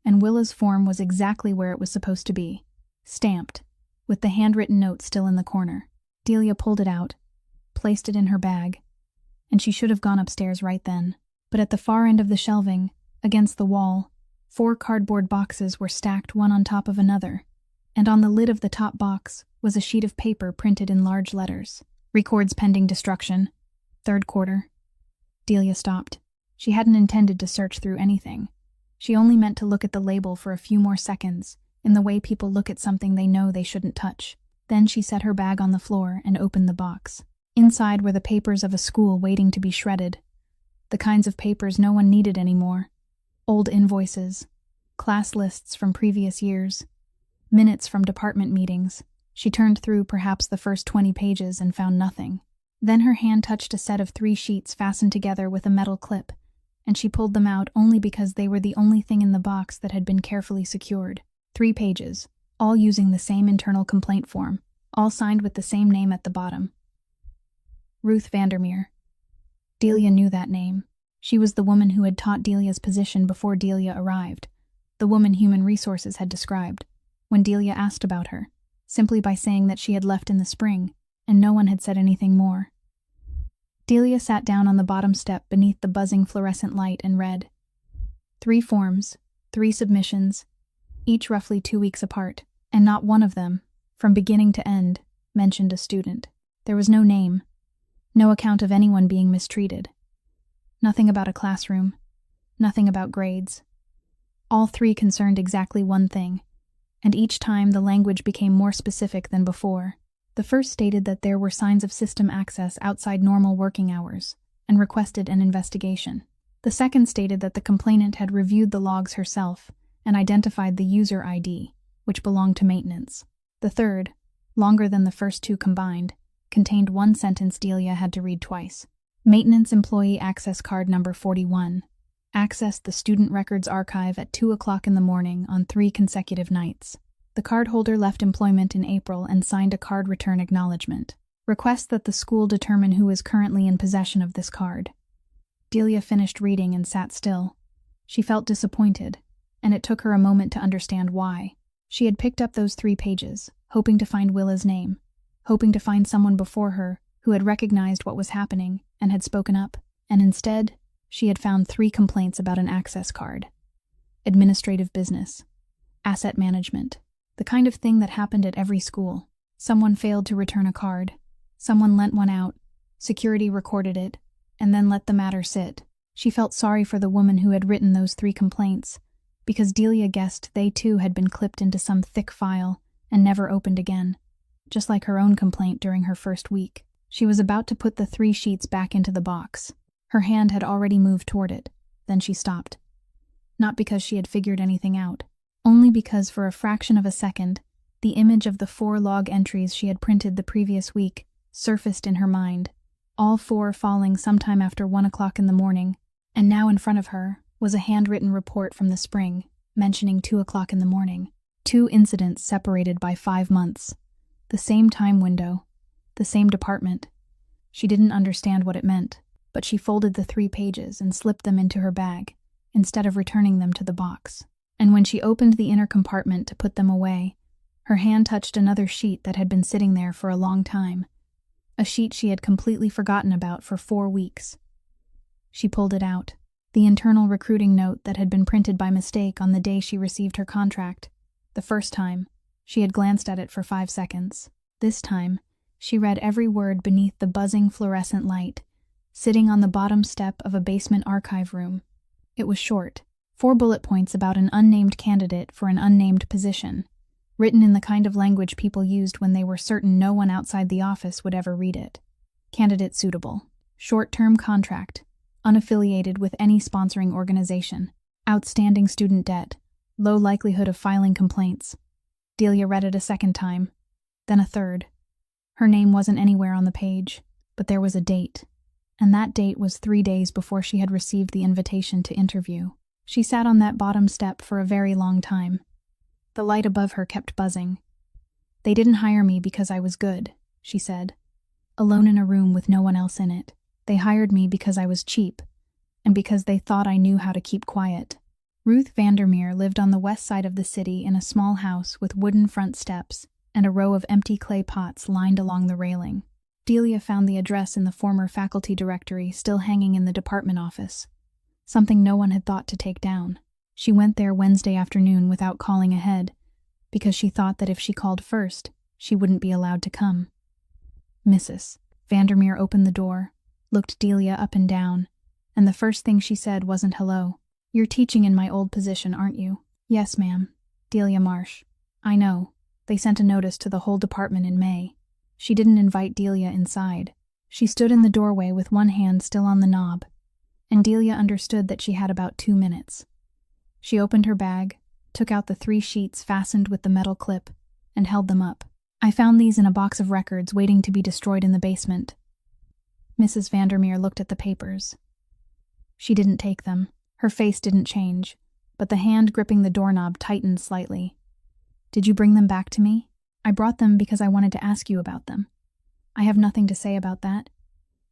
and Willa's form was exactly where it was supposed to be, stamped, with the handwritten note still in the corner. Delia pulled it out, placed it in her bag, and she should have gone upstairs right then. But at the far end of the shelving, against the wall, 4 cardboard boxes were stacked one on top of another, and on the lid of the top box was a sheet of paper printed in large letters. Records pending destruction. 3rd quarter. Delia stopped. She hadn't intended to search through anything. She only meant to look at the label for a few more seconds, in the way people look at something they know they shouldn't touch. Then she set her bag on the floor and opened the box. Inside were the papers of a school waiting to be shredded. The kinds of papers no one needed anymore. Old invoices, class lists from previous years, minutes from department meetings. She turned through perhaps the first 20 pages and found nothing. Then her hand touched a set of 3 sheets fastened together with a metal clip, and she pulled them out only because they were the only thing in the box that had been carefully secured. 3 pages, all using the same internal complaint form, all signed with the same name at the bottom. Ruth Vandermeer. Delia knew that name. She was the woman who had taught Delia's position before Delia arrived, the woman Human Resources had described, when Delia asked about her, simply by saying that she had left in the spring, and no one had said anything more. Delia sat down on the bottom step beneath the buzzing fluorescent light and read. 3 forms, 3 submissions, each roughly 2 weeks apart, and not one of them, from beginning to end, mentioned a student. There was no name, no account of anyone being mistreated. Nothing about a classroom, nothing about grades. All 3 concerned exactly one thing, and each time the language became more specific than before. The first stated that there were signs of system access outside normal working hours, and requested an investigation. The second stated that the complainant had reviewed the logs herself and identified the user ID, which belonged to maintenance. The third, longer than the first 2 combined, contained one sentence Delia had to read twice. Maintenance Employee Access Card number 41. Accessed the Student Records Archive at 2 o'clock in the morning on 3 consecutive nights. The cardholder left employment in April and signed a card return acknowledgement. Request that the school determine who is currently in possession of this card. Delia finished reading and sat still. She felt disappointed, and it took her a moment to understand why. She had picked up those 3 pages, hoping to find Willa's name, hoping to find someone before her who had recognized what was happening and had spoken up, and instead, she had found 3 complaints about an access card. Administrative business. Asset management. The kind of thing that happened at every school. Someone failed to return a card. Someone lent one out. Security recorded it, and then let the matter sit. She felt sorry for the woman who had written those 3 complaints, because Delia guessed they too had been clipped into some thick file and never opened again, just like her own complaint during her first week. She was about to put the 3 sheets back into the box. Her hand had already moved toward it, then she stopped. Not because she had figured anything out, only because for a fraction of a second, the image of the 4 log entries she had printed the previous week surfaced in her mind, all 4 falling sometime after 1 o'clock in the morning, and now in front of her was a handwritten report from the spring, mentioning 2 o'clock in the morning. 2 incidents separated by 5 months. The same time window. The same department. She didn't understand what it meant, but she folded the 3 pages and slipped them into her bag, instead of returning them to the box. And when she opened the inner compartment to put them away, her hand touched another sheet that had been sitting there for a long time. A sheet she had completely forgotten about for 4 weeks. She pulled it out. The internal recruiting note that had been printed by mistake on the day she received her contract. The first time, she had glanced at it for 5 seconds. This time, she read every word beneath the buzzing fluorescent light, sitting on the bottom step of a basement archive room. It was short, 4 bullet points about an unnamed candidate for an unnamed position, written in the kind of language people used when they were certain no one outside the office would ever read it. Candidate suitable. Short-term contract. Unaffiliated with any sponsoring organization. Outstanding student debt. Low likelihood of filing complaints. Delia read it a second time, then a third. Her name wasn't anywhere on the page, but there was a date, and that date was 3 days before she had received the invitation to interview. She sat on that bottom step for a very long time. The light above her kept buzzing. "They didn't hire me because I was good," she said, alone in a room with no one else in it. "They hired me because I was cheap, and because they thought I knew how to keep quiet." Ruth Vandermeer lived on the west side of the city in a small house with wooden front steps and a row of empty clay pots lined along the railing. Delia found the address in the former faculty directory still hanging in the department office, something no one had thought to take down. She went there Wednesday afternoon without calling ahead, because she thought that if she called first, she wouldn't be allowed to come. Mrs. Vandermeer opened the door, looked Delia up and down, and the first thing she said wasn't hello. "You're teaching in my old position, aren't you?" "Yes, ma'am. Delia Marsh." "I know. They sent a notice to the whole department in May." She didn't invite Delia inside. She stood in the doorway with one hand still on the knob, and Delia understood that she had about 2 minutes. She opened her bag, took out the 3 sheets fastened with the metal clip, and held them up. "I found these in a box of records waiting to be destroyed in the basement." Mrs. Vandermeer looked at the papers. She didn't take them. Her face didn't change, but the hand gripping the doorknob tightened slightly. "Did you bring them back to me?" "I brought them because I wanted to ask you about them." "I have nothing to say about that.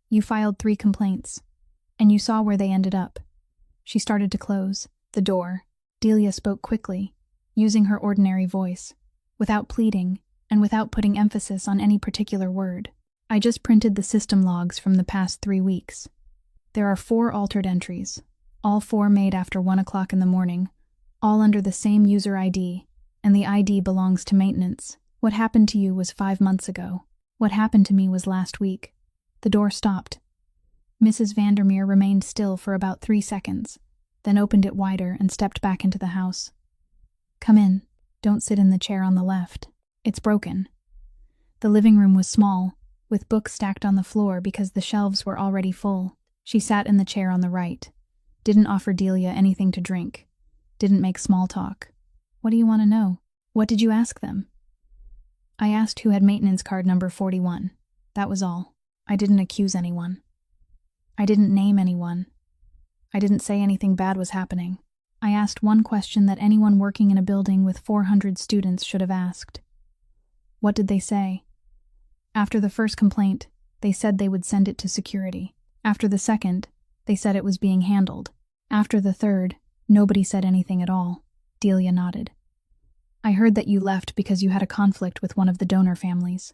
You filed 3 complaints, and you saw where they ended up." She started to close the door. Delia spoke quickly, using her ordinary voice, without pleading and without putting emphasis on any particular word. "I just printed the system logs from the past 3 weeks. There are 4 altered entries, all 4 made after 1 o'clock in the morning, all under the same user ID, and the ID belongs to maintenance. What happened to you was 5 months ago. What happened to me was last week." The door stopped. Mrs. Vandermeer remained still for about 3 seconds, then opened it wider and stepped back into the house. "Come in. Don't sit in the chair on the left. It's broken." The living room was small, with books stacked on the floor because the shelves were already full. She sat in the chair on the right, didn't offer Delia anything to drink, didn't make small talk. "What do you want to know?" "What did you ask them?" "I asked who had maintenance card number 41. That was all. I didn't accuse anyone." I didn't name anyone. I didn't say anything bad was happening. I asked one question that anyone working in a building with 400 students should have asked. What did they say? After the first complaint, they said they would send it to security. After the second, they said it was being handled. After the third, nobody said anything at all. Delia nodded. I heard that you left because you had a conflict with one of the donor families.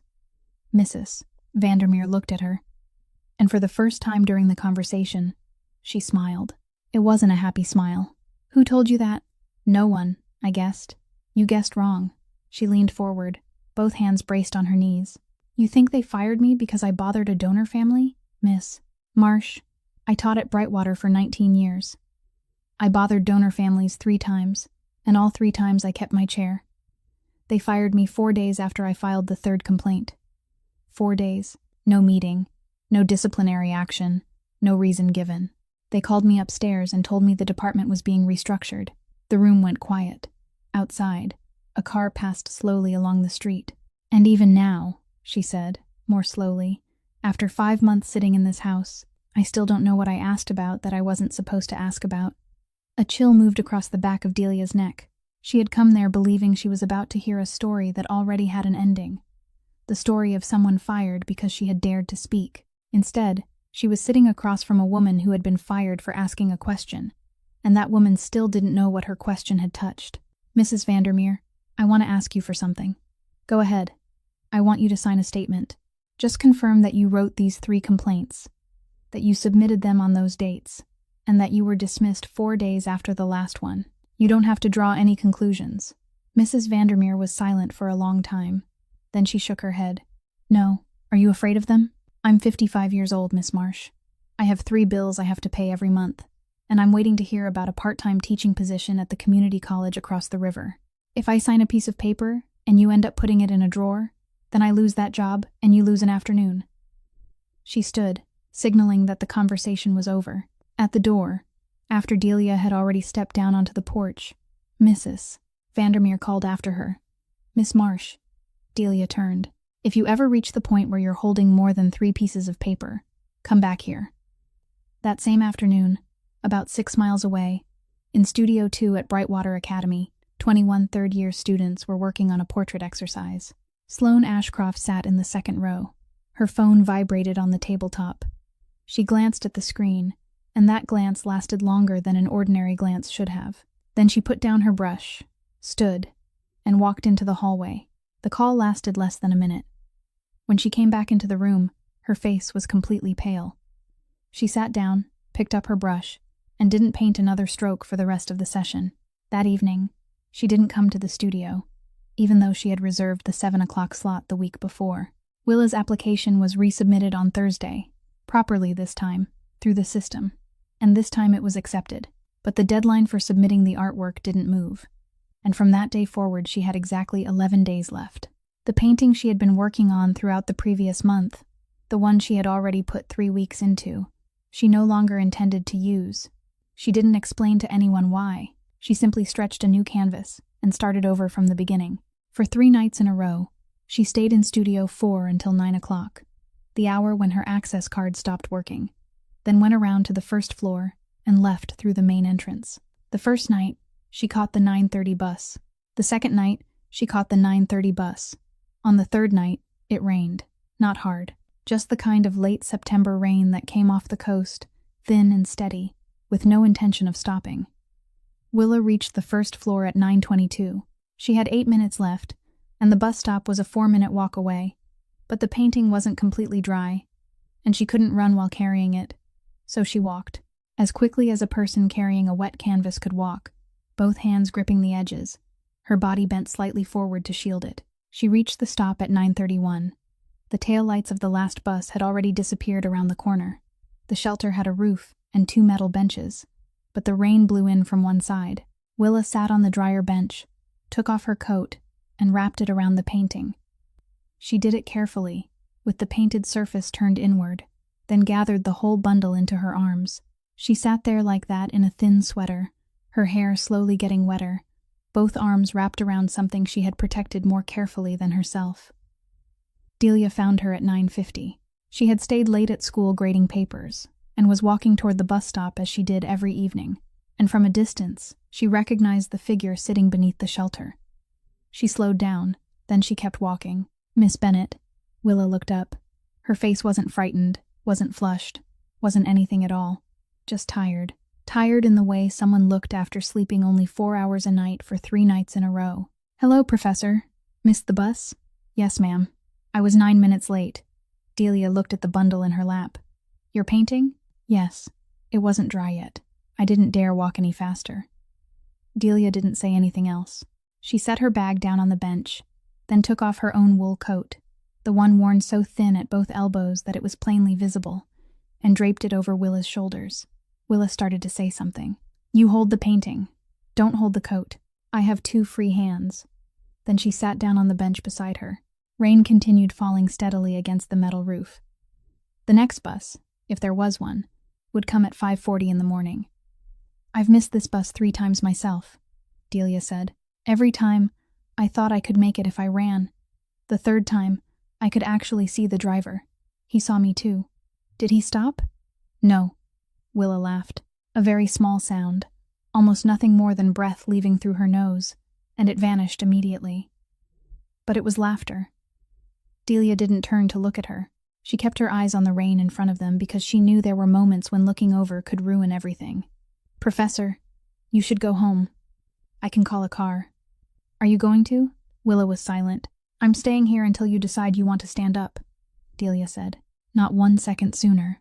Mrs. Vandermeer looked at her, and for the first time during the conversation, she smiled. It wasn't a happy smile. Who told you that? No one, I guessed. You guessed wrong. She leaned forward, both hands braced on her knees. You think they fired me because I bothered a donor family? Miss Marsh, I taught at Brightwater for 19 years. I bothered donor families 3 times, and all 3 times I kept my chair. They fired me 4 days after I filed the 3rd complaint. 4 days, no meeting, no disciplinary action, no reason given. They called me upstairs and told me the department was being restructured. The room went quiet. Outside, a car passed slowly along the street. And even now, she said, more slowly, after 5 months sitting in this house, I still don't know what I asked about that I wasn't supposed to ask about. A chill moved across the back of Delia's neck. She had come there believing she was about to hear a story that already had an ending. The story of someone fired because she had dared to speak. Instead, she was sitting across from a woman who had been fired for asking a question, and that woman still didn't know what her question had touched. Mrs. Vandermeer, I want to ask you for something. Go ahead. I want you to sign a statement. Just confirm that you wrote these 3 complaints, that you submitted them on those dates, and that you were dismissed 4 days after the last one. You don't have to draw any conclusions. Mrs. Vandermeer was silent for a long time. Then she shook her head. No. Are you afraid of them? I'm 55 years old, Miss Marsh. I have 3 bills I have to pay every month, and I'm waiting to hear about a part-time teaching position at the community college across the river. If I sign a piece of paper and you end up putting it in a drawer, then I lose that job and you lose an afternoon. She stood, signaling that the conversation was over. At the door, after Delia had already stepped down onto the porch, Mrs. Vandermeer called after her. Miss Marsh. Delia turned. If you ever reach the point where you're holding more than 3 pieces of paper, come back here. That same afternoon, about 6 miles away, in Studio 2 at Brightwater Academy, 21 third-year students were working on a portrait exercise. Sloane Ashcroft sat in the 2nd row. Her phone vibrated on the tabletop. She glanced at the screen, and that glance lasted longer than an ordinary glance should have. Then she put down her brush, stood, and walked into the hallway. The call lasted less than a minute. When she came back into the room, her face was completely pale. She sat down, picked up her brush, and didn't paint another stroke for the rest of the session. That evening, she didn't come to the studio, even though she had reserved the 7 o'clock slot the week before. Willa's application was resubmitted on Thursday, properly this time, through the system, and this time it was accepted. But the deadline for submitting the artwork didn't move, and from that day forward she had exactly 11 days left. The painting she had been working on throughout the previous month, the one she had already put 3 weeks into, she no longer intended to use. She didn't explain to anyone why. She simply stretched a new canvas and started over from the beginning. For 3 nights in a row, she stayed in Studio 4 until 9 o'clock, the hour when her access card stopped working, then went around to the 1st floor and left through the main entrance. The first night, she caught the 9:30 bus. The second night, she caught the 9:30 bus. On the 3rd night, it rained. Not hard, just the kind of late September rain that came off the coast, thin and steady, with no intention of stopping. Willa reached the 1st floor at 9:22. She had 8 minutes left, and the bus stop was a 4-minute walk away, but the painting wasn't completely dry, and she couldn't run while carrying it, so she walked, as quickly as a person carrying a wet canvas could walk, both hands gripping the edges, her body bent slightly forward to shield it. She reached the stop at 9:31. The taillights of the last bus had already disappeared around the corner. The shelter had a roof and 2 metal benches, but the rain blew in from one side. Willa sat on the dryer bench, took off her coat, and wrapped it around the painting. She did it carefully, with the painted surface turned inward, then gathered the whole bundle into her arms. She sat there like that in a thin sweater, her hair slowly getting wetter, both arms wrapped around something she had protected more carefully than herself. Delia found her at 9:50. She had stayed late at school grading papers, and was walking toward the bus stop as she did every evening, and from a distance, she recognized the figure sitting beneath the shelter. She slowed down, then she kept walking. "Miss Bennet." Willa looked up. Her face wasn't frightened, wasn't flushed, wasn't anything at all. Just tired. Tired in the way someone looked after sleeping only 4 hours a night for 3 nights in a row. "Hello, Professor. Missed the bus?" "Yes, ma'am. I was 9 minutes late." Delia looked at the bundle in her lap. "You're painting?" "Yes. It wasn't dry yet. I didn't dare walk any faster." Delia didn't say anything else. She set her bag down on the bench, then took off her own wool coat, the one worn so thin at both elbows that it was plainly visible, and draped it over Willa's shoulders. Willa started to say something. "You hold the painting. Don't hold the coat. I have 2 free hands." Then she sat down on the bench beside her. Rain continued falling steadily against the metal roof. The next bus, if there was one, would come at 5:40 in the morning. "I've missed this bus 3 times myself," Delia said. "Every time, I thought I could make it if I ran. The 3rd time, I could actually see the driver. He saw me too." "Did he stop?" "No." Willa laughed. A very small sound, almost nothing more than breath leaving through her nose, and it vanished immediately. But it was laughter. Delia didn't turn to look at her. She kept her eyes on the rain in front of them because she knew there were moments when looking over could ruin everything. "Professor, you should go home. I can call a car." "Are you going to?" Willa was silent. "I'm staying here until you decide you want to stand up," Delia said. Not 1 second sooner.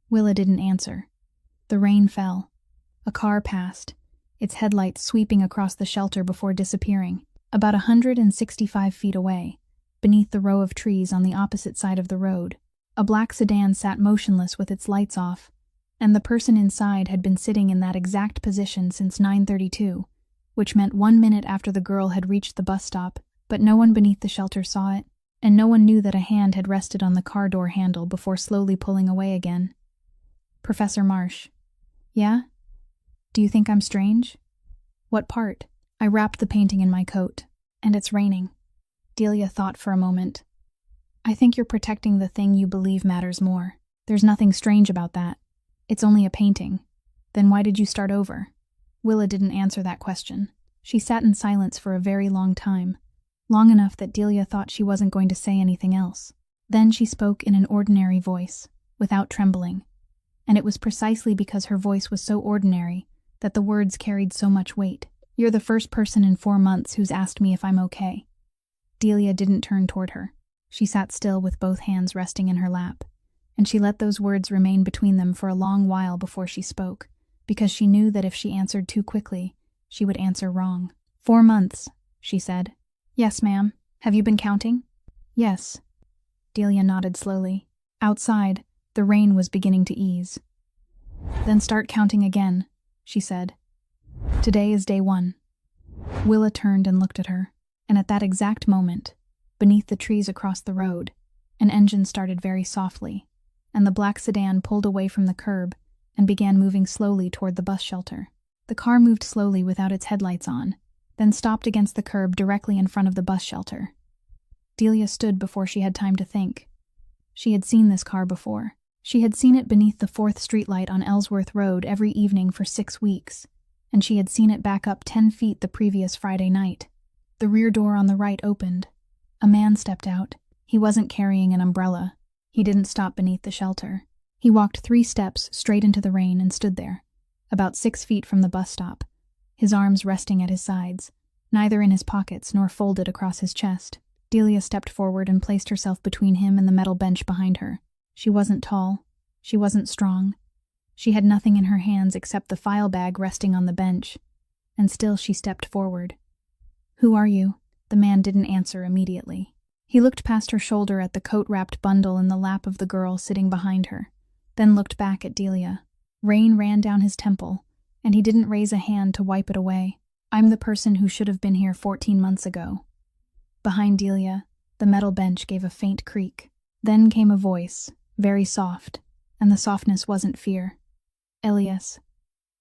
Willa didn't answer. The rain fell. A car passed, its headlights sweeping across the shelter before disappearing, about 165 feet away, beneath the row of trees on the opposite side of the road. A black sedan sat motionless with its lights off, and the person inside had been sitting in that exact position since 9:32, which meant 1 minute after the girl had reached the bus stop, but no one beneath the shelter saw it, and no one knew that a hand had rested on the car door handle before slowly pulling away again. "Professor Marsh." "Yeah? Do you think I'm strange?" "What part?" "I wrapped the painting in my coat, and it's raining." Delia thought for a moment. "I think you're protecting the thing you believe matters more. There's nothing strange about that. It's only a painting. Then why did you start over?" Willa didn't answer that question. She sat in silence for a very long time, long enough that Delia thought she wasn't going to say anything else. Then she spoke in an ordinary voice, without trembling, and it was precisely because her voice was so ordinary that the words carried so much weight. "You're the first person in 4 months who's asked me if I'm okay." Delia didn't turn toward her. She sat still with both hands resting in her lap, and she let those words remain between them for a long while before she spoke, because she knew that if she answered too quickly, she would answer wrong. 4 months, she said. "Yes, ma'am. Have you been counting?" "Yes." Delia nodded slowly. Outside, the rain was beginning to ease. "Then start counting again," she said. "Today is day 1. Willa turned and looked at her, and at that exact moment, beneath the trees across the road, an engine started very softly, and the black sedan pulled away from the curb and began moving slowly toward the bus shelter. The car moved slowly without its headlights on, then stopped against the curb directly in front of the bus shelter. Delia stood before she had time to think. She had seen this car before. She had seen it beneath the 4th streetlight on Ellsworth Road every evening for 6 weeks, and she had seen it back up 10 feet the previous Friday night. The rear door on the right opened. A man stepped out. He wasn't carrying an umbrella. He didn't stop beneath the shelter. He walked 3 steps straight into the rain and stood there, about 6 feet from the bus stop, his arms resting at his sides, neither in his pockets nor folded across his chest. Delia stepped forward and placed herself between him and the metal bench behind her. She wasn't tall. She wasn't strong. She had nothing in her hands except the file bag resting on the bench, and still she stepped forward. "Who are you?" The man didn't answer immediately. He looked past her shoulder at the coat-wrapped bundle in the lap of the girl sitting behind her, then looked back at Delia. Rain ran down his temple, and he didn't raise a hand to wipe it away. "I'm the person who should have been here 14 months ago." Behind Delia, the metal bench gave a faint creak. Then came a voice, very soft, and the softness wasn't fear. "Elias."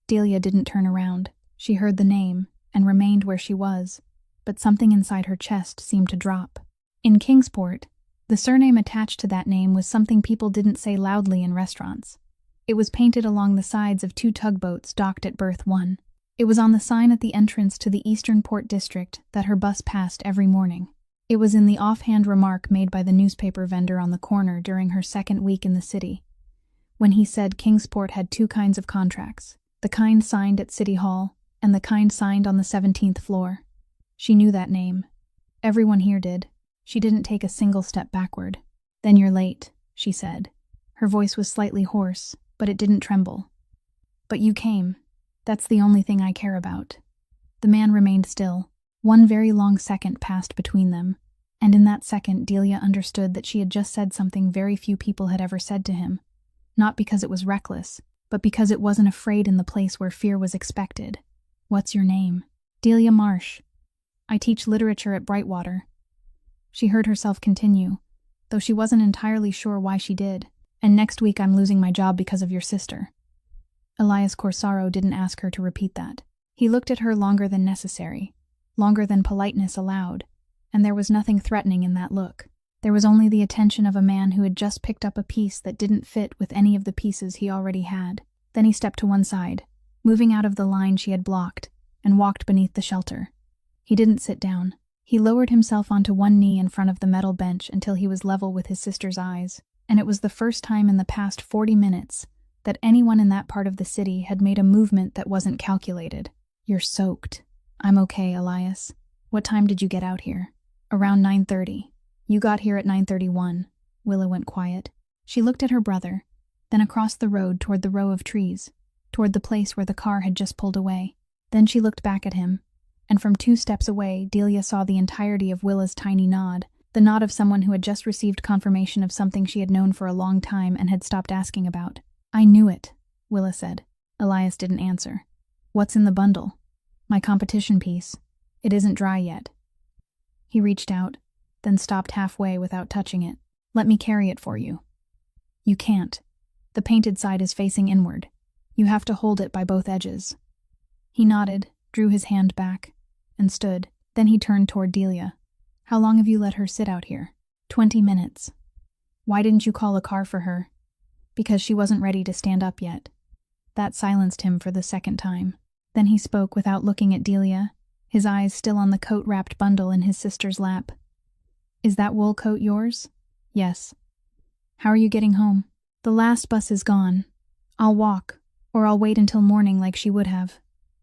Delia didn't turn around. She heard the name, and remained where she was, but something inside her chest seemed to drop. In Kingsport, the surname attached to that name was something people didn't say loudly in restaurants. It was painted along the sides of 2 tugboats docked at berth 1. It was on the sign at the entrance to the Eastern Port District that her bus passed every morning. It was in the offhand remark made by the newspaper vendor on the corner during her second week in the city, when he said Kingsport had 2 kinds of contracts, the kind signed at City Hall and the kind signed on the 17th floor. She knew that name. Everyone here did. She didn't take a single step backward. "Then you're late," she said. Her voice was slightly hoarse, but it didn't tremble. "But you came. That's the only thing I care about." The man remained still. One very long second passed between them, and in that second Delia understood that she had just said something very few people had ever said to him. Not because it was reckless, but because it wasn't afraid in the place where fear was expected. "What's your name?" "Delia Marsh. I teach literature at Brightwater." She heard herself continue, though she wasn't entirely sure why she did. "And next week I'm losing my job because of your sister." Elias Corsaro didn't ask her to repeat that. He looked at her longer than necessary, longer than politeness allowed, and there was nothing threatening in that look. There was only the attention of a man who had just picked up a piece that didn't fit with any of the pieces he already had. Then he stepped to one side, moving out of the line she had blocked, and walked beneath the shelter. He didn't sit down. He lowered himself onto one knee in front of the metal bench until he was level with his sister's eyes, and it was the first time in the past 40 minutes that anyone in that part of the city had made a movement that wasn't calculated. "You're soaked." "I'm okay, Elias. What time did you get out here?" "Around 9:30. You got here at 9:31. Willa went quiet. She looked at her brother, then across the road toward the row of trees, toward the place where the car had just pulled away. Then she looked back at him, and from 2 steps away Delia saw the entirety of Willa's tiny nod, the nod of someone who had just received confirmation of something she had known for a long time and had stopped asking about. "I knew it," Willa said. Elias didn't answer. "What's in the bundle?" "My competition piece. It isn't dry yet." He reached out, then stopped halfway without touching it. "Let me carry it for you." "You can't. The painted side is facing inward. You have to hold it by both edges." He nodded, drew his hand back, and stood. Then he turned toward Delia. "How long have you let her sit out here?" 20 minutes. "Why didn't you call a car for her?" "Because she wasn't ready to stand up yet." That silenced him for the second time. Then he spoke without looking at Delia, his eyes still on the coat-wrapped bundle in his sister's lap. "Is that wool coat yours?" "Yes." "How are you getting home?" "The last bus is gone. I'll walk, or I'll wait until morning like she would have."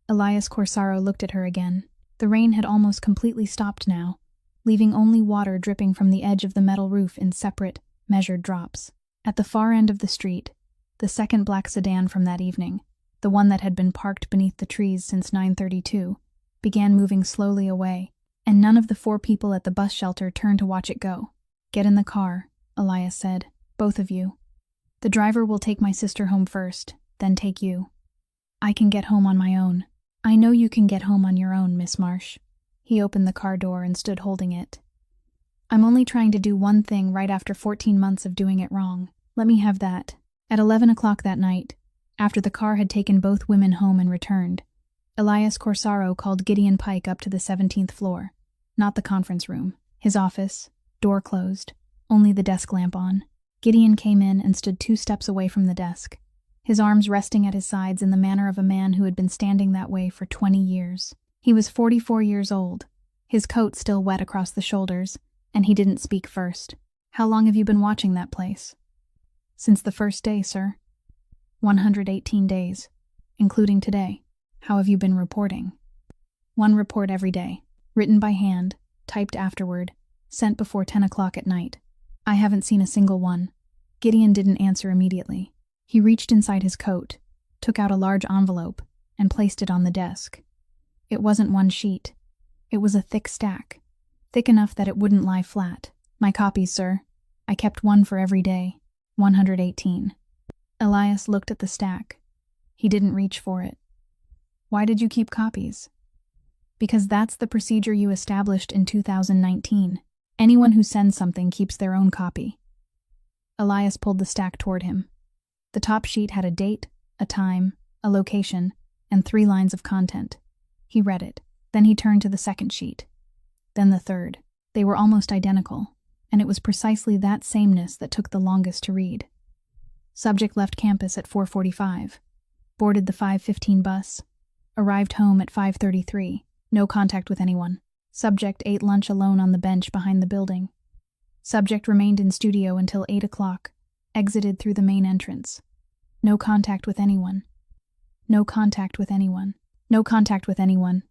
Elias Corsaro looked at her again. The rain had almost completely stopped now, leaving only water dripping from the edge of the metal roof in separate, measured drops. At the far end of the street, the second black sedan from that evening, the one that had been parked beneath the trees since 9:32, began moving slowly away, and none of the 4 people at the bus shelter turned to watch it go. "Get in the car," Elias said. "Both of you. The driver will take my sister home first, then take you. I can get home on my own." "I know you can get home on your own, Miss Marsh." He opened the car door and stood holding it. "I'm only trying to do one thing right after 14 months of doing it wrong. Let me have that." At 11 o'clock that night, after the car had taken both women home and returned, Elias Corsaro called Gideon Pike up to the 17th floor, not the conference room, his office, door closed, only the desk lamp on. Gideon came in and stood 2 steps away from the desk, his arms resting at his sides in the manner of a man who had been standing that way for 20 years. He was 44 years old, his coat still wet across the shoulders, and he didn't speak first. "How long have you been watching that place?" "Since the first day, sir." 118 days, including today. "How have you been reporting?" "1 report every day, written by hand, typed afterward, sent before 10 o'clock at night." "I haven't seen a single one." Gideon didn't answer immediately. He reached inside his coat, took out a large envelope, and placed it on the desk. It wasn't 1 sheet. It was a thick stack, thick enough that it wouldn't lie flat. "My copies, sir. I kept 1 for every day. 118. Elias looked at the stack. He didn't reach for it. "Why did you keep copies?" "Because that's the procedure you established in 2019. Anyone who sends something keeps their own copy." Elias pulled the stack toward him. The top sheet had a date, a time, a location, and 3 lines of content. He read it. Then he turned to the second sheet. Then the third. They were almost identical, and it was precisely that sameness that took the longest to read. Subject left campus at 4:45. Boarded the 5:15 bus. Arrived home at 5:33. No contact with anyone. Subject ate lunch alone on the bench behind the building. Subject remained in studio until 8 o'clock. Exited through the main entrance. No contact with anyone. No contact with anyone. No contact with anyone.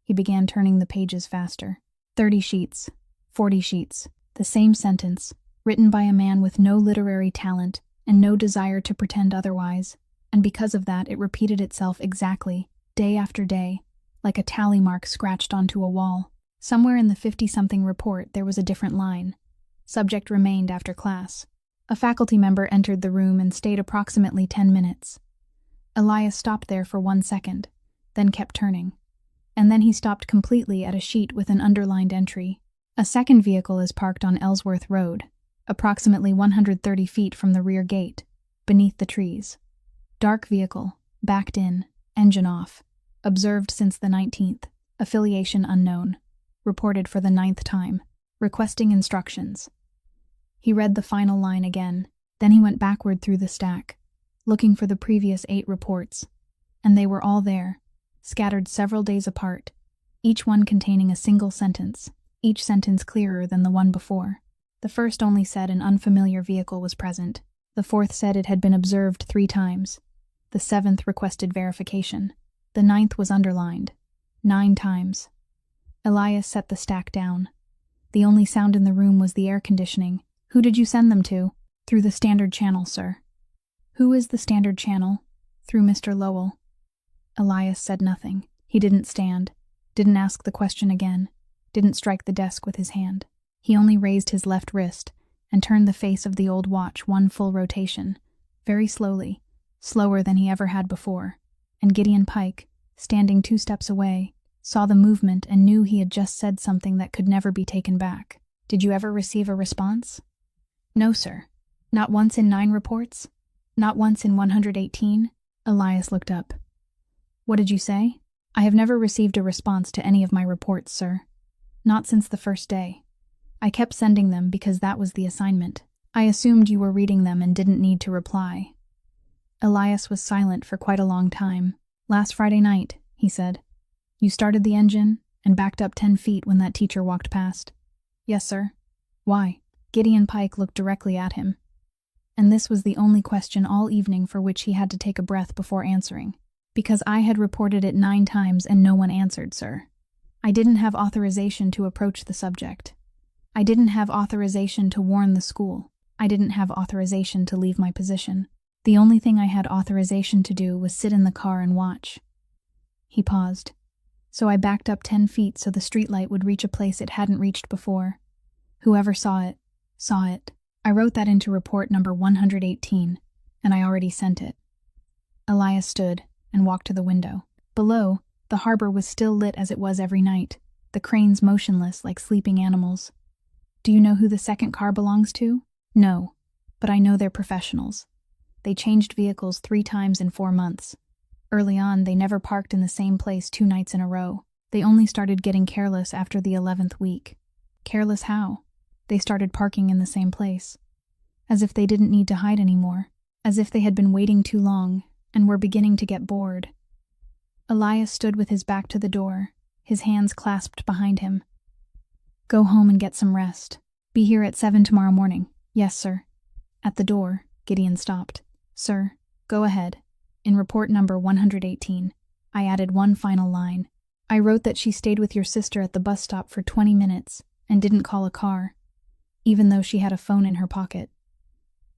He began turning the pages faster. 30 sheets. 40 sheets. The same sentence, written by a man with no literary talent and no desire to pretend otherwise, and because of that it repeated itself exactly, day after day, like a tally mark scratched onto a wall. Somewhere in the 50-something report there was a different line. Subject remained after class. A faculty member entered the room and stayed approximately 10 minutes. Elias stopped there for 1 second, then kept turning. And then he stopped completely at a sheet with an underlined entry. A second vehicle is parked on Ellsworth Road, approximately 130 feet from the rear gate, beneath the trees. Dark vehicle, backed in, engine off. Observed since the 19th. Affiliation unknown. Reported for the 9th time. Requesting instructions. He read the final line again, then he went backward through the stack, looking for the previous 8 reports. And they were all there, scattered several days apart, each one containing a single sentence, each sentence clearer than the one before. The first only said an unfamiliar vehicle was present. The 4th said it had been observed 3 times. The 7th requested verification. The 9th was underlined. 9 times. Elias set the stack down. The only sound in the room was the air conditioning. Who did you send them to? Through the standard channel, sir. Who is the standard channel? Through Mr. Lowell. Elias said nothing. He didn't stand, didn't ask the question again, didn't strike the desk with his hand. He only raised his left wrist and turned the face of the old watch 1 full rotation, very slowly, slower than he ever had before, and Gideon Pike, standing 2 steps away, saw the movement and knew he had just said something that could never be taken back. Did you ever receive a response? No, sir. Not once in 9 reports? Not once in 118? Elias looked up. What did you say? I have never received a response to any of my reports, sir. Not since the first day. I kept sending them because that was the assignment. I assumed you were reading them and didn't need to reply. Elias was silent for quite a long time. Last Friday night, he said. You started the engine and backed up 10 feet when that teacher walked past. Yes, sir. Why? Gideon Pike looked directly at him. And this was the only question all evening for which he had to take a breath before answering. Because I had reported it 9 times and no one answered, sir. I didn't have authorization to approach the subject. I didn't have authorization to warn the school. I didn't have authorization to leave my position. The only thing I had authorization to do was sit in the car and watch. He paused. So I backed up 10 feet so the streetlight would reach a place it hadn't reached before. Whoever saw it, saw it. I wrote that into report number 118, and I already sent it. Elias stood and walked to the window. Below, the harbor was still lit as it was every night, the cranes motionless like sleeping animals. Do you know who the second car belongs to? No, but I know they're professionals. They changed vehicles 3 times in 4 months. Early on, they never parked in the same place 2 nights in a row. They only started getting careless after the 11th week. Careless how? They started parking in the same place. As if they didn't need to hide anymore. As if they had been waiting too long and were beginning to get bored. Elias stood with his back to the door, his hands clasped behind him. Go home and get some rest. Be here at 7 tomorrow morning. Yes, sir. At the door, Gideon stopped. Sir, go ahead. In report number 118, I added 1 final line. I wrote that she stayed with your sister at the bus stop for 20 minutes and didn't call a car, even though she had a phone in her pocket.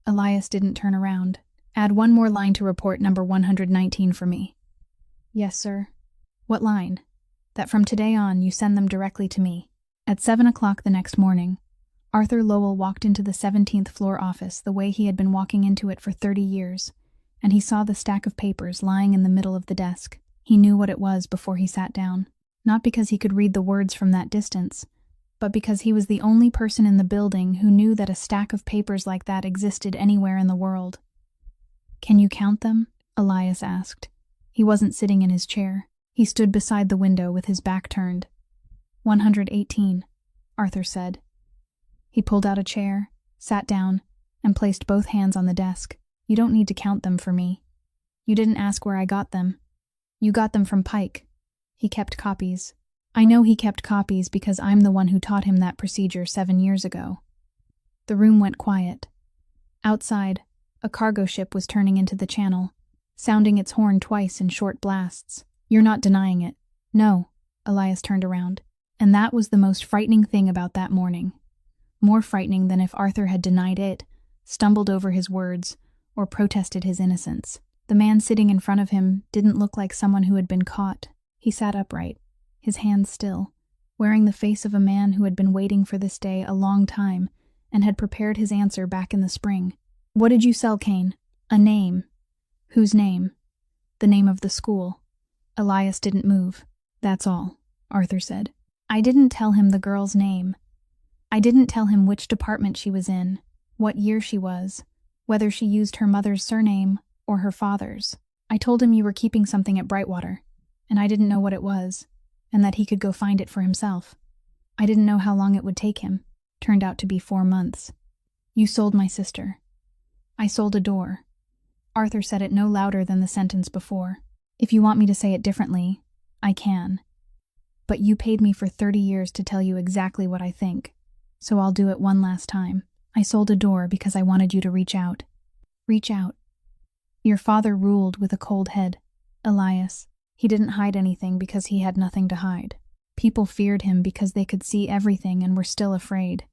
Elias didn't turn around. Add 1 more line to report number 119 for me. Yes, sir. What line? That from today on you send them directly to me. At 7 o'clock the next morning, Arthur Lowell walked into the 17th floor office the way he had been walking into it for 30 years, and he saw the stack of papers lying in the middle of the desk. He knew what it was before he sat down, not because he could read the words from that distance, but because he was the only person in the building who knew that a stack of papers like that existed anywhere in the world. Can you count them? Elias asked. He wasn't sitting in his chair. He stood beside the window with his back turned. 118, Arthur said. He pulled out a chair, sat down, and placed both hands on the desk. You don't need to count them for me. You didn't ask where I got them. You got them from Pike. He kept copies. I know he kept copies because I'm the one who taught him that procedure 7 years ago." The room went quiet. Outside, a cargo ship was turning into the channel, sounding its horn twice in short blasts. "You're not denying it." "No." Elias turned around. And that was the most frightening thing about that morning. More frightening than if Arthur had denied it, stumbled over his words, or protested his innocence. The man sitting in front of him didn't look like someone who had been caught. He sat upright, his hands still, wearing the face of a man who had been waiting for this day a long time and had prepared his answer back in the spring. "What did you sell, Kane?" "A name." "Whose name?" "The name of the school." Elias didn't move. "That's all," Arthur said. "I didn't tell him the girl's name. I didn't tell him which department she was in, what year she was, whether she used her mother's surname or her father's. I told him you were keeping something at Brightwater, and I didn't know what it was, and that he could go find it for himself. I didn't know how long it would take him. Turned out to be 4 months. You sold my sister." "I sold a door." Arthur said it no louder than the sentence before. "If you want me to say it differently, I can. But you paid me for 30 years to tell you exactly what I think, so I'll do it one last time. I sold a door because I wanted you to reach out." "Reach out." "Your father ruled with a cold head, Elias. He didn't hide anything because he had nothing to hide. People feared him because they could see everything and were still afraid.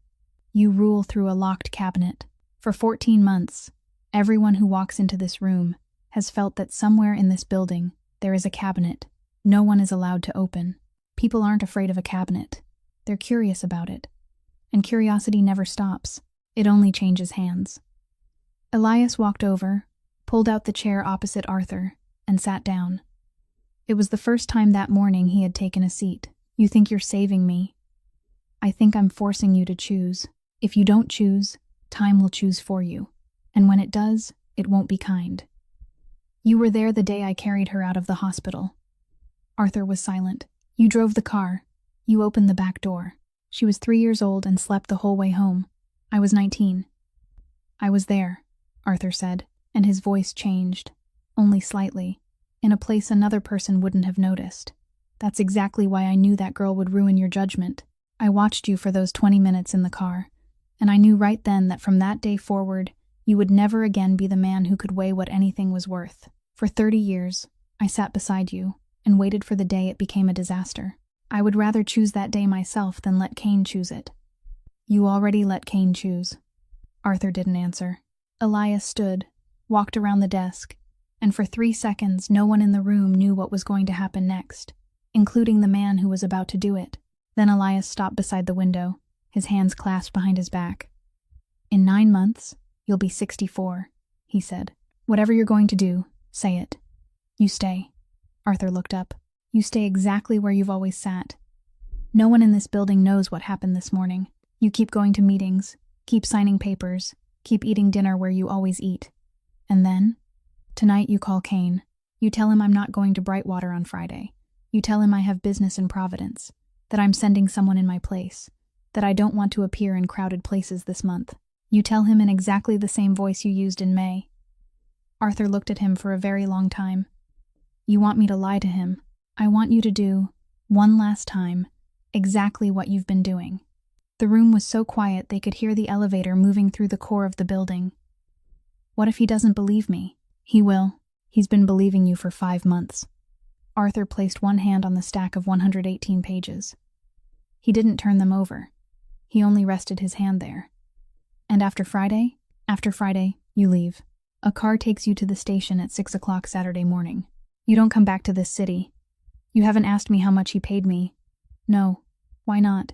You rule through a locked cabinet. For 14 months, everyone who walks into this room has felt that somewhere in this building there is a cabinet no one is allowed to open. People aren't afraid of a cabinet. They're curious about it. And curiosity never stops. It only changes hands." Elias walked over, pulled out the chair opposite Arthur, and sat down. It was the first time that morning he had taken a seat. "You think you're saving me. I think I'm forcing you to choose. If you don't choose, time will choose for you. And when it does, it won't be kind. You were there the day I carried her out of the hospital." Arthur was silent. "You drove the car. You opened the back door. She was 3 years old and slept the whole way home. I was 19. "I was there," Arthur said, and his voice changed, only slightly, in a place another person wouldn't have noticed. "That's exactly why I knew that girl would ruin your judgment. I watched you for those 20 minutes in the car, and I knew right then that from that day forward, you would never again be the man who could weigh what anything was worth. For 30 years, I sat beside you and waited for the day it became a disaster. I would rather choose that day myself than let Kane choose it." "You already let Kane choose." Arthur didn't answer. Elias stood, walked around the desk, and for 3 seconds no one in the room knew what was going to happen next, including the man who was about to do it. Then Elias stopped beside the window, his hands clasped behind his back. "In 9 months, you'll be 64, he said. "Whatever you're going to do, say it. You stay." Arthur looked up. "You stay exactly where you've always sat. No one in this building knows what happened this morning. You keep going to meetings, keep signing papers, keep eating dinner where you always eat. And then, tonight you call Kane. You tell him I'm not going to Brightwater on Friday. You tell him I have business in Providence, that I'm sending someone in my place, that I don't want to appear in crowded places this month. You tell him in exactly the same voice you used in May." Arthur looked at him for a very long time. "You want me to lie to him. I want you to do, one last time, exactly what you've been doing." The room was so quiet they could hear the elevator moving through the core of the building. "What if he doesn't believe me?" "He will. He's been believing you for 5 months." Arthur placed one hand on the stack of 118 pages. He didn't turn them over. He only rested his hand there. "And after Friday? After Friday, you leave. A car takes you to the station at 6 o'clock Saturday morning. You don't come back to this city. You haven't asked me how much he paid me." "No. Why not?"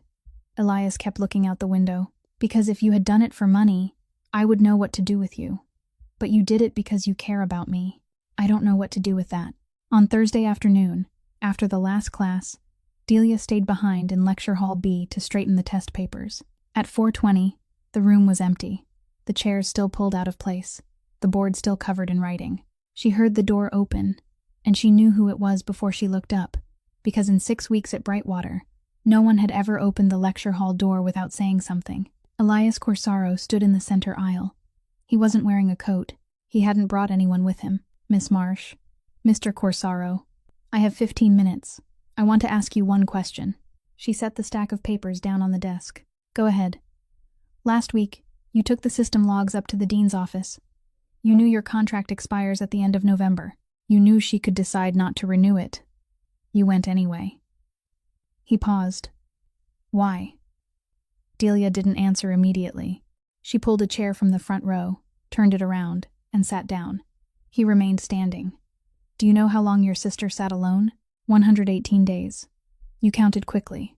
Elias kept looking out the window. "Because if you had done it for money, I would know what to do with you. But you did it because you care about me. I don't know what to do with that." On Thursday afternoon, after the last class, Delia stayed behind in Lecture Hall B to straighten the test papers. At 4:20, the room was empty, the chairs still pulled out of place, the board still covered in writing. She heard the door open, and she knew who it was before she looked up, because in 6 weeks at Brightwater, no one had ever opened the lecture hall door without saying something. Elias Corsaro stood in the center aisle. He wasn't wearing a coat. He hadn't brought anyone with him. Miss Marsh. Mr. Corsaro. I have 15 minutes. I want to ask you one question. She set the stack of papers down on the desk. Go ahead. Last week, you took the system logs up to the dean's office. You knew your contract expires at the end of November. You knew she could decide not to renew it. You went anyway. He paused. Why? Delia didn't answer immediately. She pulled a chair from the front row, turned it around, and sat down. He remained standing. Do you know how long your sister sat alone? 118 days. You counted quickly.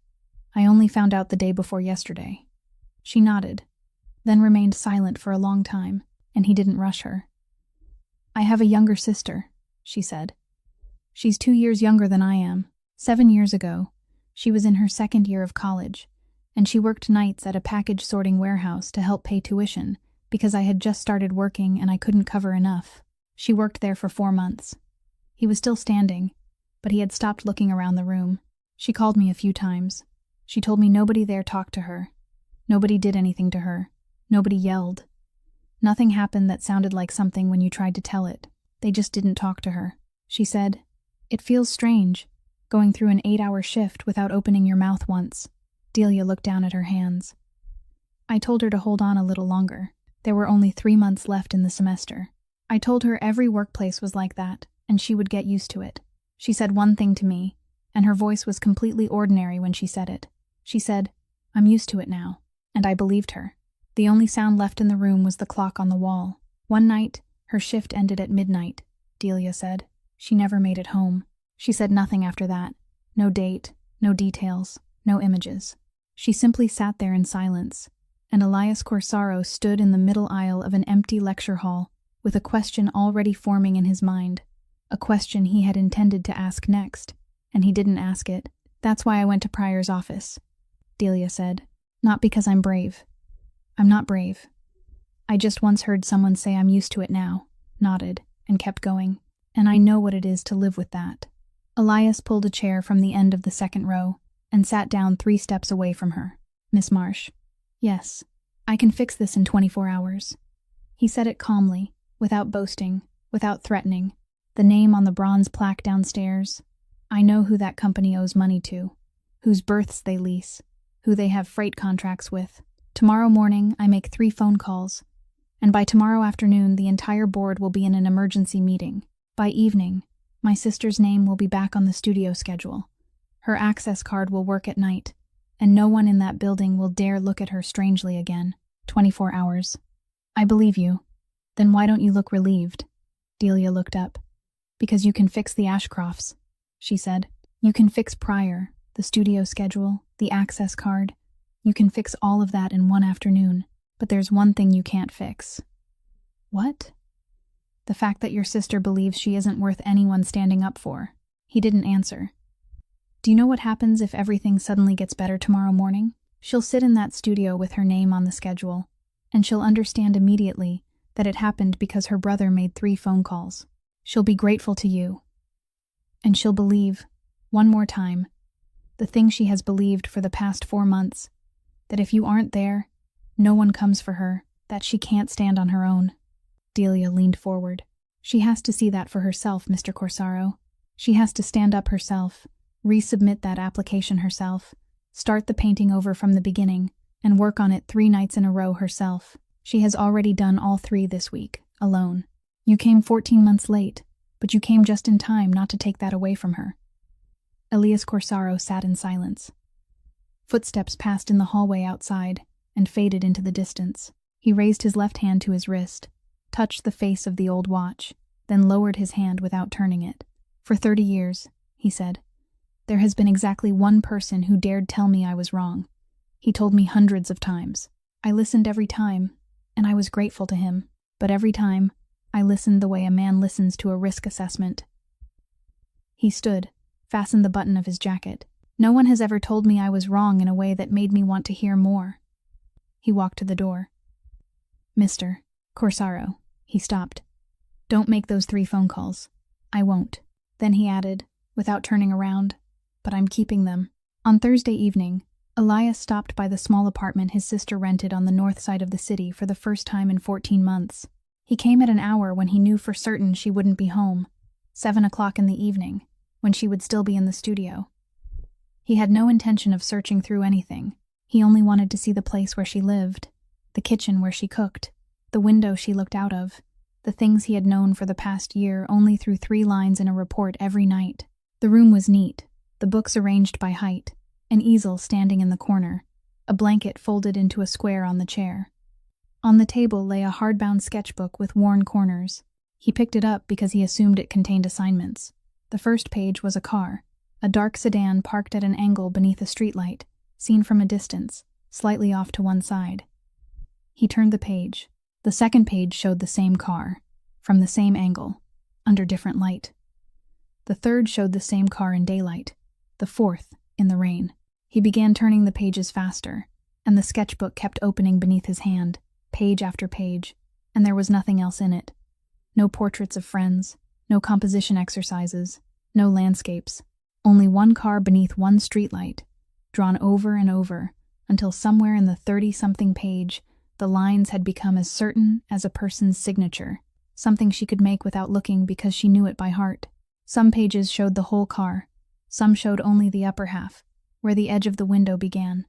I only found out the day before yesterday. She nodded, then remained silent for a long time, and he didn't rush her. I have a younger sister, she said. She's 2 years younger than I am. 7 years ago, she was in her second year of college, and she worked nights at a package sorting warehouse to help pay tuition because I had just started working and I couldn't cover enough. She worked there for 4 months. He was still standing, but he had stopped looking around the room. She called me a few times. She told me nobody there talked to her. Nobody did anything to her. Nobody yelled. Nothing happened that sounded like something when you tried to tell it. They just didn't talk to her. She said, "It feels strange, going through an 8-hour shift without opening your mouth once." Delia looked down at her hands. I told her to hold on a little longer. There were only 3 months left in the semester. I told her every workplace was like that, and she would get used to it. She said one thing to me, and her voice was completely ordinary when she said it. She said, "I'm used to it now," and I believed her. The only sound left in the room was the clock on the wall. One night, her shift ended at midnight, Delia said. She never made it home. She said nothing after that. No date, no details, no images. She simply sat there in silence, and Elias Corsaro stood in the middle aisle of an empty lecture hall with a question already forming in his mind. A question he had intended to ask next, and he didn't ask it. That's why I went to Pryor's office, Delia said. Not because I'm brave. I'm not brave. I just once heard someone say I'm used to it now, nodded, and kept going. And I know what it is to live with that. Elias pulled a chair from the end of the second row and sat down 3 steps away from her. Miss Marsh. Yes, I can fix this in 24 hours. He said it calmly, without boasting, without threatening. The name on the bronze plaque downstairs. I know who that company owes money to, whose berths they lease, who they have freight contracts with. Tomorrow morning, I make 3 phone calls, and by tomorrow afternoon, the entire board will be in an emergency meeting. By evening, my sister's name will be back on the studio schedule. Her access card will work at night, and no one in that building will dare look at her strangely again. 24 hours. I believe you. Then why don't you look relieved? Delia looked up. Because you can fix the Ashcrofts, she said. You can fix Pryor, the studio schedule, the access card. You can fix all of that in one afternoon. But there's one thing you can't fix. What? The fact that your sister believes she isn't worth anyone standing up for. He didn't answer. Do you know what happens if everything suddenly gets better tomorrow morning? She'll sit in that studio with her name on the schedule, and she'll understand immediately that it happened because her brother made 3 phone calls. She'll be grateful to you. And she'll believe, one more time, the thing she has believed for the past 4 months, that if you aren't there, no one comes for her, that she can't stand on her own. Delia leaned forward. She has to see that for herself, Mr. Corsaro. She has to stand up herself, resubmit that application herself, start the painting over from the beginning, and work on it 3 nights in a row herself. She has already done all 3 this week, alone. You came 14 months late, but you came just in time not to take that away from her. Elias Corsaro sat in silence. Footsteps passed in the hallway outside and faded into the distance. He raised his left hand to his wrist, touched the face of the old watch, then lowered his hand without turning it. For 30 years, he said, there has been exactly one person who dared tell me I was wrong. He told me hundreds of times. I listened every time, and I was grateful to him. But every time, I listened the way a man listens to a risk assessment. He stood, fastened the button of his jacket. No one has ever told me I was wrong in a way that made me want to hear more. He walked to the door. Mr. Corsaro, he stopped. Don't make those 3 phone calls. I won't. Then he added, without turning around, but I'm keeping them. On Thursday evening, Elias stopped by the small apartment his sister rented on the north side of the city for the first time in 14 months. He came at an hour when he knew for certain she wouldn't be home, 7 o'clock in the evening, when she would still be in the studio. He had no intention of searching through anything. He only wanted to see the place where she lived, the kitchen where she cooked, the window she looked out of, the things he had known for the past year only through 3 lines in a report every night. The room was neat, the books arranged by height, an easel standing in the corner, a blanket folded into a square on the chair. On the table lay a hardbound sketchbook with worn corners. He picked it up because he assumed it contained assignments. The first page was a car, a dark sedan parked at an angle beneath a streetlight, seen from a distance, slightly off to one side. He turned the page. The second page showed the same car, from the same angle, under different light. The third showed the same car in daylight, the fourth in the rain. He began turning the pages faster, and the sketchbook kept opening beneath his hand, page after page, and there was nothing else in it. No portraits of friends, no composition exercises, no landscapes, only one car beneath one streetlight, drawn over and over, until somewhere in the 30-something page, the lines had become as certain as a person's signature, something she could make without looking because she knew it by heart. Some pages showed the whole car, some showed only the upper half, where the edge of the window began.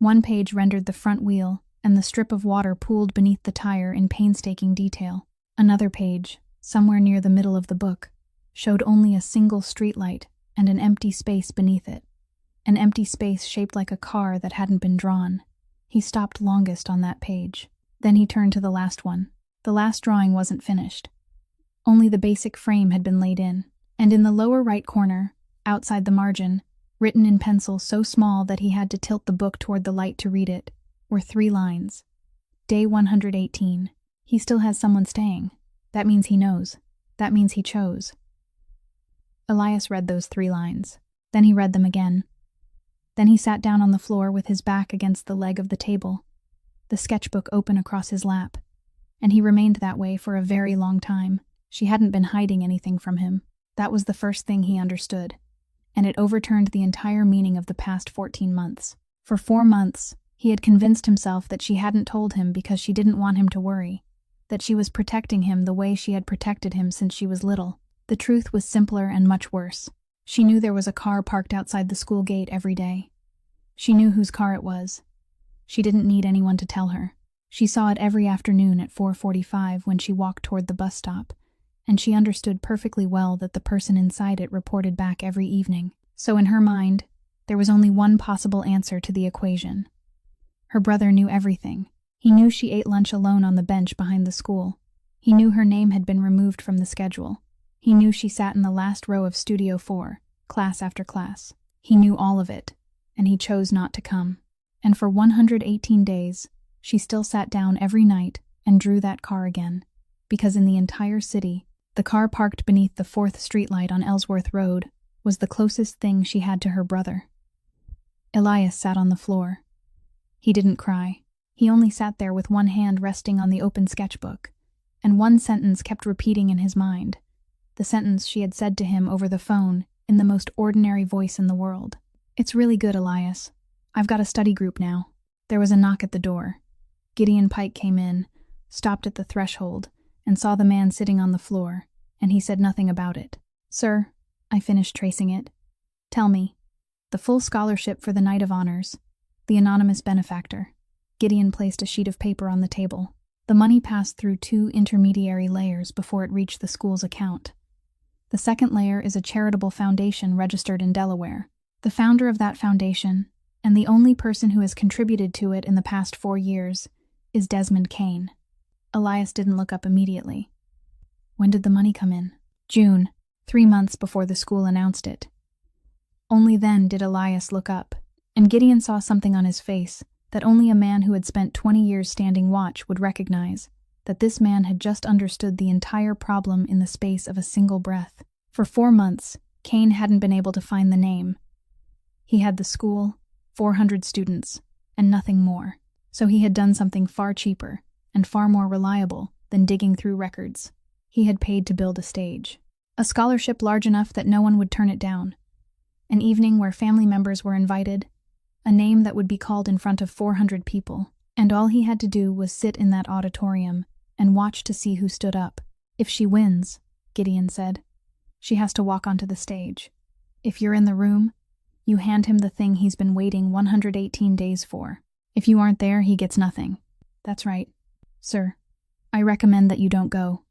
One page rendered the front wheel and the strip of water pooled beneath the tire in painstaking detail. Another page, somewhere near the middle of the book, showed only a single streetlight and an empty space beneath it. An empty space shaped like a car that hadn't been drawn. He stopped longest on that page. Then he turned to the last one. The last drawing wasn't finished. Only the basic frame had been laid in, and in the lower right corner, outside the margin, written in pencil so small that he had to tilt the book toward the light to read it, were 3 lines. Day 118. He still has someone staying. That means he knows. That means he chose. Elias read those 3 lines. Then he read them again. Then he sat down on the floor with his back against the leg of the table, the sketchbook open across his lap. And he remained that way for a very long time. She hadn't been hiding anything from him. That was the first thing he understood. And it overturned the entire meaning of the past 14 months. For 4 months, he had convinced himself that she hadn't told him because she didn't want him to worry, that she was protecting him the way she had protected him since she was little. The truth was simpler and much worse. She knew there was a car parked outside the school gate every day. She knew whose car it was. She didn't need anyone to tell her. She saw it every afternoon at 4:45 when she walked toward the bus stop, and she understood perfectly well that the person inside it reported back every evening. So in her mind, there was only one possible answer to the equation. Her brother knew everything. He knew she ate lunch alone on the bench behind the school. He knew her name had been removed from the schedule. He knew she sat in the last row of Studio 4, class after class. He knew all of it, and he chose not to come. And for 118 days, she still sat down every night and drew that car again, because in the entire city, the car parked beneath the 4th streetlight on Ellsworth Road was the closest thing she had to her brother. Elias sat on the floor. He didn't cry. He only sat there with one hand resting on the open sketchbook, and one sentence kept repeating in his mind, the sentence she had said to him over the phone in the most ordinary voice in the world. "It's really good, Elias. I've got a study group now." There was a knock at the door. Gideon Pike came in, stopped at the threshold, and saw the man sitting on the floor, and he said nothing about it. "Sir," I finished tracing it. "Tell me." "The full scholarship for the Knight of Honors. The anonymous benefactor." Gideon placed a sheet of paper on the table. The money passed through 2 intermediary layers before it reached the school's account. The second layer is a charitable foundation registered in Delaware. The founder of that foundation, and the only person who has contributed to it in the past 4 years, is Desmond Kane. Elias didn't look up immediately. "When did the money come in?" "June, 3 months before the school announced it." Only then did Elias look up, and Gideon saw something on his face that only a man who had spent 20 years standing watch would recognize, that this man had just understood the entire problem in the space of a single breath. For 4 months, Kane hadn't been able to find the name. He had the school, 400 students, and nothing more. So he had done something far cheaper and far more reliable than digging through records. He had paid to build a stage. A scholarship large enough that no one would turn it down. An evening where family members were invited. A name that would be called in front of 400 people. And all he had to do was sit in that auditorium and watch to see who stood up. If she wins, Gideon said, she has to walk onto the stage. If you're in the room, you hand him the thing he's been waiting 118 days for. If you aren't there, he gets nothing. That's right. Sir, I recommend that you don't go.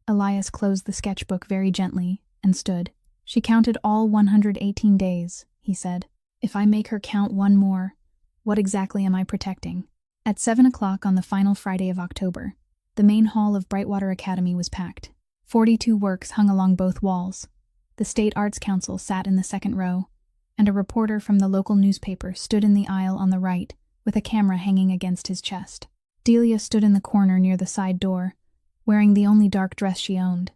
Elias closed the sketchbook very gently and stood. She counted all 118 days, he said. If I make her count one more, what exactly am I protecting? At 7 o'clock on the final Friday of October, the main hall of Brightwater Academy was packed. 42 works hung along both walls. The State Arts Council sat in the second row, and a reporter from the local newspaper stood in the aisle on the right with a camera hanging against his chest. Delia stood in the corner near the side door, wearing the only dark dress she owned.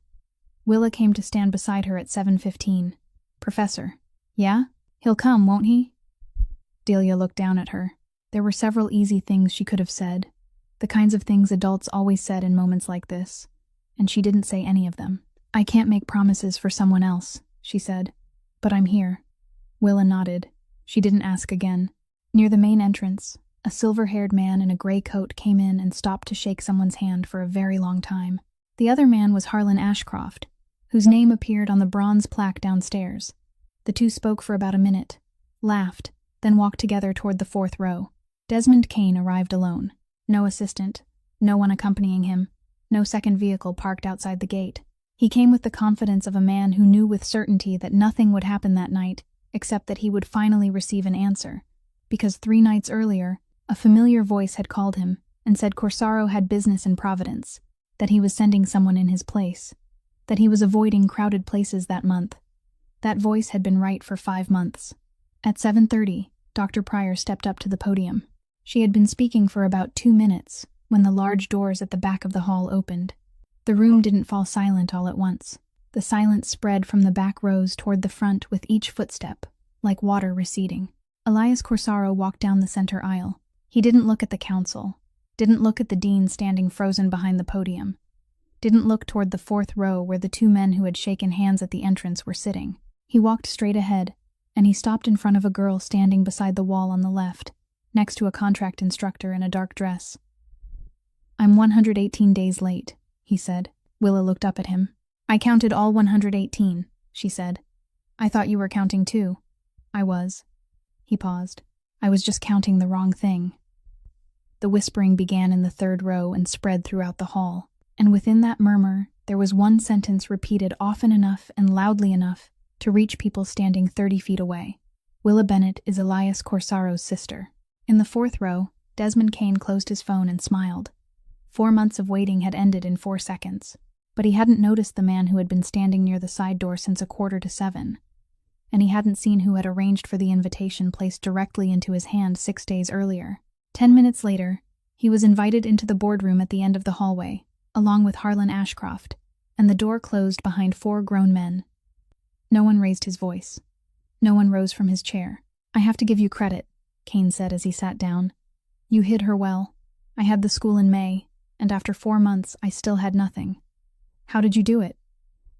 Willa came to stand beside her at 7:15. Professor. Yeah? He'll come, won't he? Delia looked down at her. There were several easy things she could have said, the kinds of things adults always said in moments like this, and she didn't say any of them. I can't make promises for someone else, she said, but I'm here. Willa nodded. She didn't ask again. Near the main entrance, a silver-haired man in a gray coat came in and stopped to shake someone's hand for a very long time. The other man was Harlan Ashcroft, whose name appeared on the bronze plaque downstairs. The two spoke for about a minute, laughed, then walked together toward the fourth row. Desmond Kane arrived alone. No assistant, no one accompanying him, no second vehicle parked outside the gate. He came with the confidence of a man who knew with certainty that nothing would happen that night, except that he would finally receive an answer, because 3 nights earlier, a familiar voice had called him and said Corsaro had business in Providence, that he was sending someone in his place, that he was avoiding crowded places that month. That voice had been right for 5 months. At 7:30, Dr. Pryor stepped up to the podium. She had been speaking for about 2 minutes when the large doors at the back of the hall opened. The room didn't fall silent all at once. The silence spread from the back rows toward the front with each footstep, like water receding. Elias Corsaro walked down the center aisle. He didn't look at the council, didn't look at the dean standing frozen behind the podium, didn't look toward the fourth row where the 2 men who had shaken hands at the entrance were sitting. He walked straight ahead, and he stopped in front of a girl standing beside the wall on the left, next to a contract instructor in a dark dress. I'm 118 days late, he said. Willa looked up at him. I counted all 118, she said. I thought you were counting too. I was. He paused. I was just counting the wrong thing. The whispering began in the third row and spread throughout the hall, and within that murmur there was one sentence repeated often enough and loudly enough to reach people standing 30 feet away. Willa Bennett is Elias Corsaro's sister. In the fourth row, Desmond Kane closed his phone and smiled. 4 months of waiting had ended in 4 seconds, but he hadn't noticed the man who had been standing near the side door since 6:45, and he hadn't seen who had arranged for the invitation placed directly into his hand 6 days earlier. 10 minutes later, he was invited into the boardroom at the end of the hallway, along with Harlan Ashcroft, and the door closed behind 4 grown men. No one raised his voice. No one rose from his chair. I have to give you credit, Kane said as he sat down. You hid her well. I had the school in May, and after 4 months I still had nothing. How did you do it?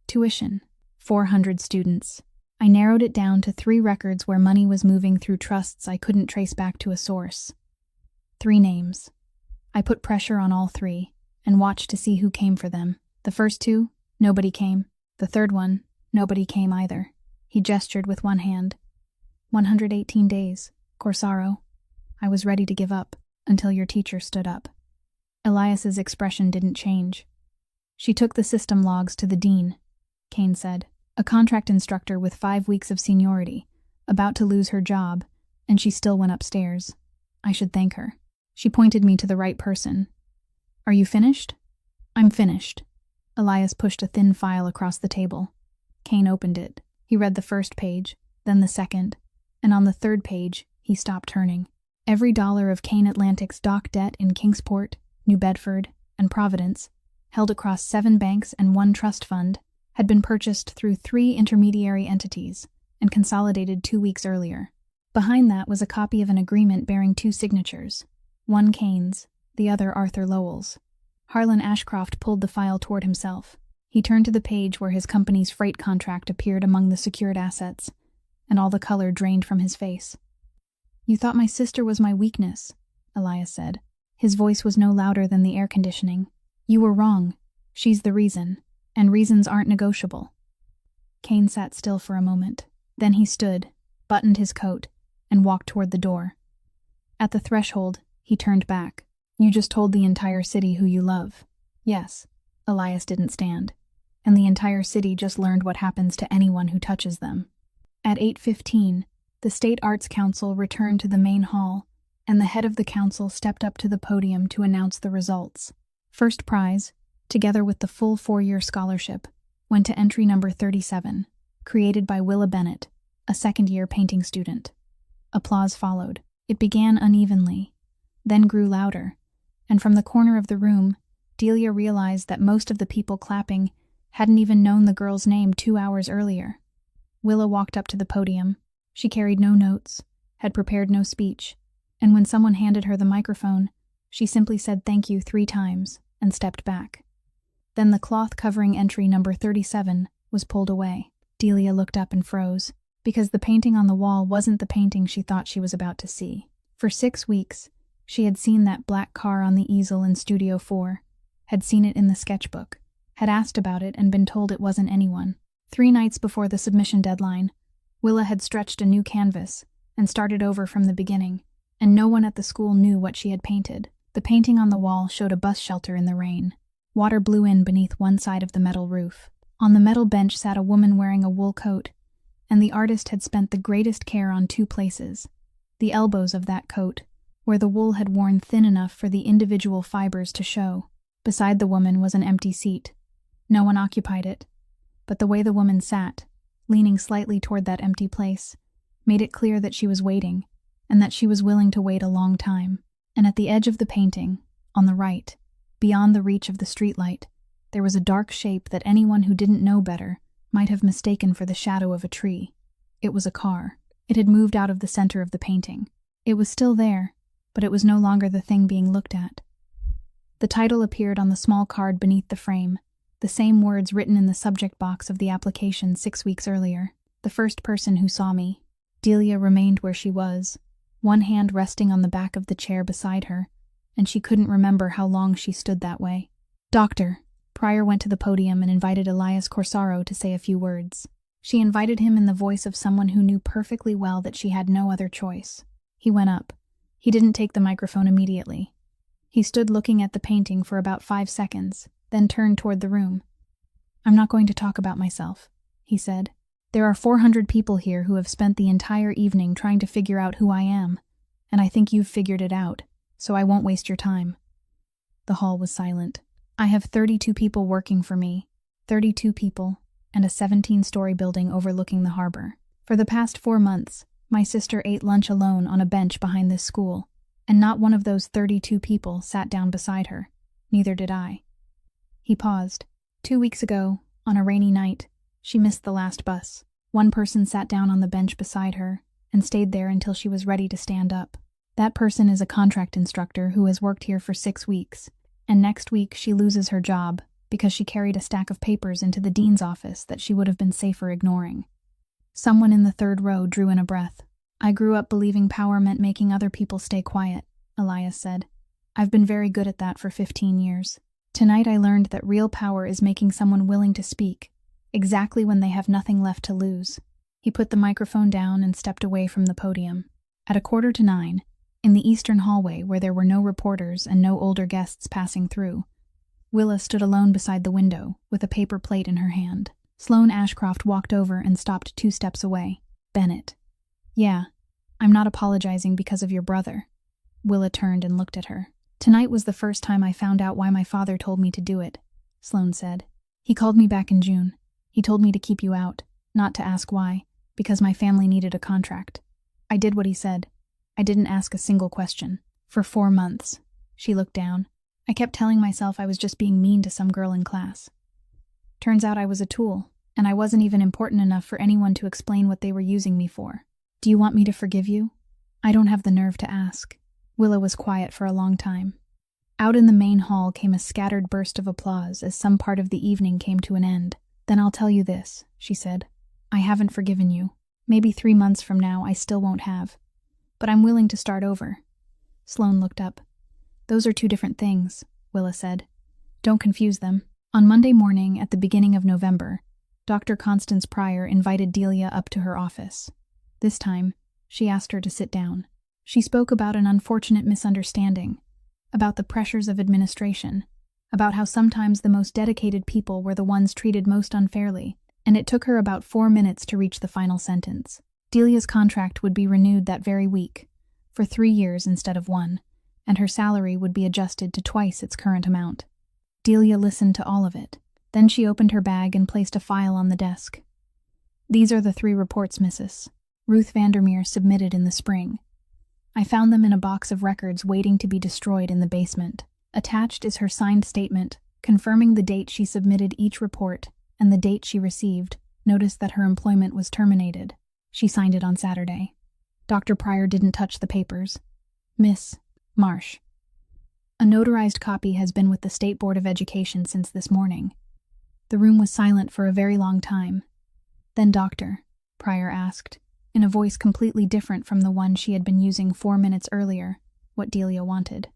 Tuition. 400 students. I narrowed it down to 3 records where money was moving through trusts I couldn't trace back to a source. 3 names. I put pressure on all 3, and watched to see who came for them. The first 2, nobody came. The third one, nobody came either. He gestured with one hand. 118 days, Corsaro. I was ready to give up, until your teacher stood up. Elias's expression didn't change. She took the system logs to the dean, Kane said, a contract instructor with 5 weeks of seniority, about to lose her job, and she still went upstairs. I should thank her. She pointed me to the right person. Are you finished? I'm finished. Elias pushed a thin file across the table. Kane opened it. He read the first page, then the second, and on the third page, he stopped turning. Every dollar of Kane Atlantic's dock debt in Kingsport, New Bedford, and Providence, held across 7 banks and 1 trust fund, had been purchased through 3 intermediary entities and consolidated 2 weeks earlier. Behind that was a copy of an agreement bearing 2 signatures, one Kane's, the other Arthur Lowell's. Harlan Ashcroft pulled the file toward himself. He turned to the page where his company's freight contract appeared among the secured assets, and all the color drained from his face. You thought my sister was my weakness, Elias said. His voice was no louder than the air conditioning. You were wrong. She's the reason, and reasons aren't negotiable. Kane sat still for a moment. Then he stood, buttoned his coat, and walked toward the door. At the threshold, he turned back. You just told the entire city who you love. Yes, Elias didn't stand. And the entire city just learned what happens to anyone who touches them. At 8:15, the State Arts Council returned to the main hall, and the head of the council stepped up to the podium to announce the results. First prize, together with the full 4-year scholarship, went to entry number 37, created by Willa Bennett, a second-year painting student. Applause followed. It began unevenly, then grew louder, and from the corner of the room, Delia realized that most of the people clapping hadn't even known the girl's name 2 hours earlier. Willa walked up to the podium. She carried no notes, had prepared no speech, and when someone handed her the microphone, she simply said thank you 3 times and stepped back. Then the cloth covering entry number 37 was pulled away. Delia looked up and froze, because the painting on the wall wasn't the painting she thought she was about to see. For 6 weeks, she had seen that black car on the easel in Studio 4, had seen it in the sketchbook, had asked about it and been told it wasn't anyone. 3 nights before the submission deadline, Willa had stretched a new canvas and started over from the beginning, and no one at the school knew what she had painted. The painting on the wall showed a bus shelter in the rain. Water blew in beneath one side of the metal roof. On the metal bench sat a woman wearing a wool coat, and the artist had spent the greatest care on 2 places: the elbows of that coat, where the wool had worn thin enough for the individual fibers to show. Beside the woman was an empty seat. No one occupied it, but the way the woman sat, leaning slightly toward that empty place, made it clear that she was waiting, and that she was willing to wait a long time. And at the edge of the painting, on the right, beyond the reach of the streetlight, there was a dark shape that anyone who didn't know better might have mistaken for the shadow of a tree. It was a car. It had moved out of the center of the painting. It was still there, but it was no longer the thing being looked at. The title appeared on the small card beneath the frame, the same words written in the subject box of the application 6 weeks earlier. The first person who saw me. Delia remained where she was, one hand resting on the back of the chair beside her, and she couldn't remember how long she stood that way. Doctor. Pryor went to the podium and invited Elias Corsaro to say a few words. She invited him in the voice of someone who knew perfectly well that she had no other choice. He went up. He didn't take the microphone immediately. He stood looking at the painting for about 5 seconds, then turned toward the room. I'm not going to talk about myself, he said. There are 400 people here who have spent the entire evening trying to figure out who I am, and I think you've figured it out, so I won't waste your time. The hall was silent. I have 32 people working for me, 32 people, and a 17-story building overlooking the harbor. For the past 4 months, my sister ate lunch alone on a bench behind this school, and not one of those 32 people sat down beside her. Neither did I. He paused. 2 weeks ago, on a rainy night, she missed the last bus. One person sat down on the bench beside her and stayed there until she was ready to stand up. That person is a contract instructor who has worked here for 6 weeks, and next week she loses her job because she carried a stack of papers into the dean's office that she would have been safer ignoring. Someone in the 3rd row drew in a breath. I grew up believing power meant making other people stay quiet, Elias said. I've been very good at that for 15 years. Tonight I learned that real power is making someone willing to speak, exactly when they have nothing left to lose. He put the microphone down and stepped away from the podium. At 8:45, in the eastern hallway where there were no reporters and no older guests passing through, Willa stood alone beside the window with a paper plate in her hand. Sloane Ashcroft walked over and stopped 2 steps away. Bennett. Yeah, I'm not apologizing because of your brother. Willa turned and looked at her. Tonight was the first time I found out why my father told me to do it, Sloane said. He called me back in June. He told me to keep you out, not to ask why, because my family needed a contract. I did what he said. I didn't ask a single question. For 4 months. She looked down. I kept telling myself I was just being mean to some girl in class. Turns out I was a tool, and I wasn't even important enough for anyone to explain what they were using me for. Do you want me to forgive you? I don't have the nerve to ask. Willa was quiet for a long time. Out in the main hall came a scattered burst of applause as some part of the evening came to an end. Then I'll tell you this, she said. I haven't forgiven you. Maybe 3 months from now I still won't have. But I'm willing to start over. Sloane looked up. Those are 2 different things, Willa said. Don't confuse them. On Monday morning, at the beginning of November, Dr. Constance Pryor invited Delia up to her office. This time, she asked her to sit down. She spoke about an unfortunate misunderstanding, about the pressures of administration, about how sometimes the most dedicated people were the ones treated most unfairly, and it took her about 4 minutes to reach the final sentence. Delia's contract would be renewed that very week, for 3 years instead of 1, and her salary would be adjusted to twice its current amount. Delia listened to all of it. Then she opened her bag and placed a file on the desk. These are the 3 reports, Mrs. Ruth Vandermeer submitted in the spring. I found them in a box of records waiting to be destroyed in the basement. Attached is her signed statement, confirming the date she submitted each report and the date she received. Notice that her employment was terminated. She signed it on Saturday. Dr. Pryor didn't touch the papers. Miss Marsh. A notarized copy has been with the State Board of Education since this morning. The room was silent for a very long time. Then Dr. Pryor asked, in a voice completely different from the one she had been using 4 minutes earlier, what Delia wanted.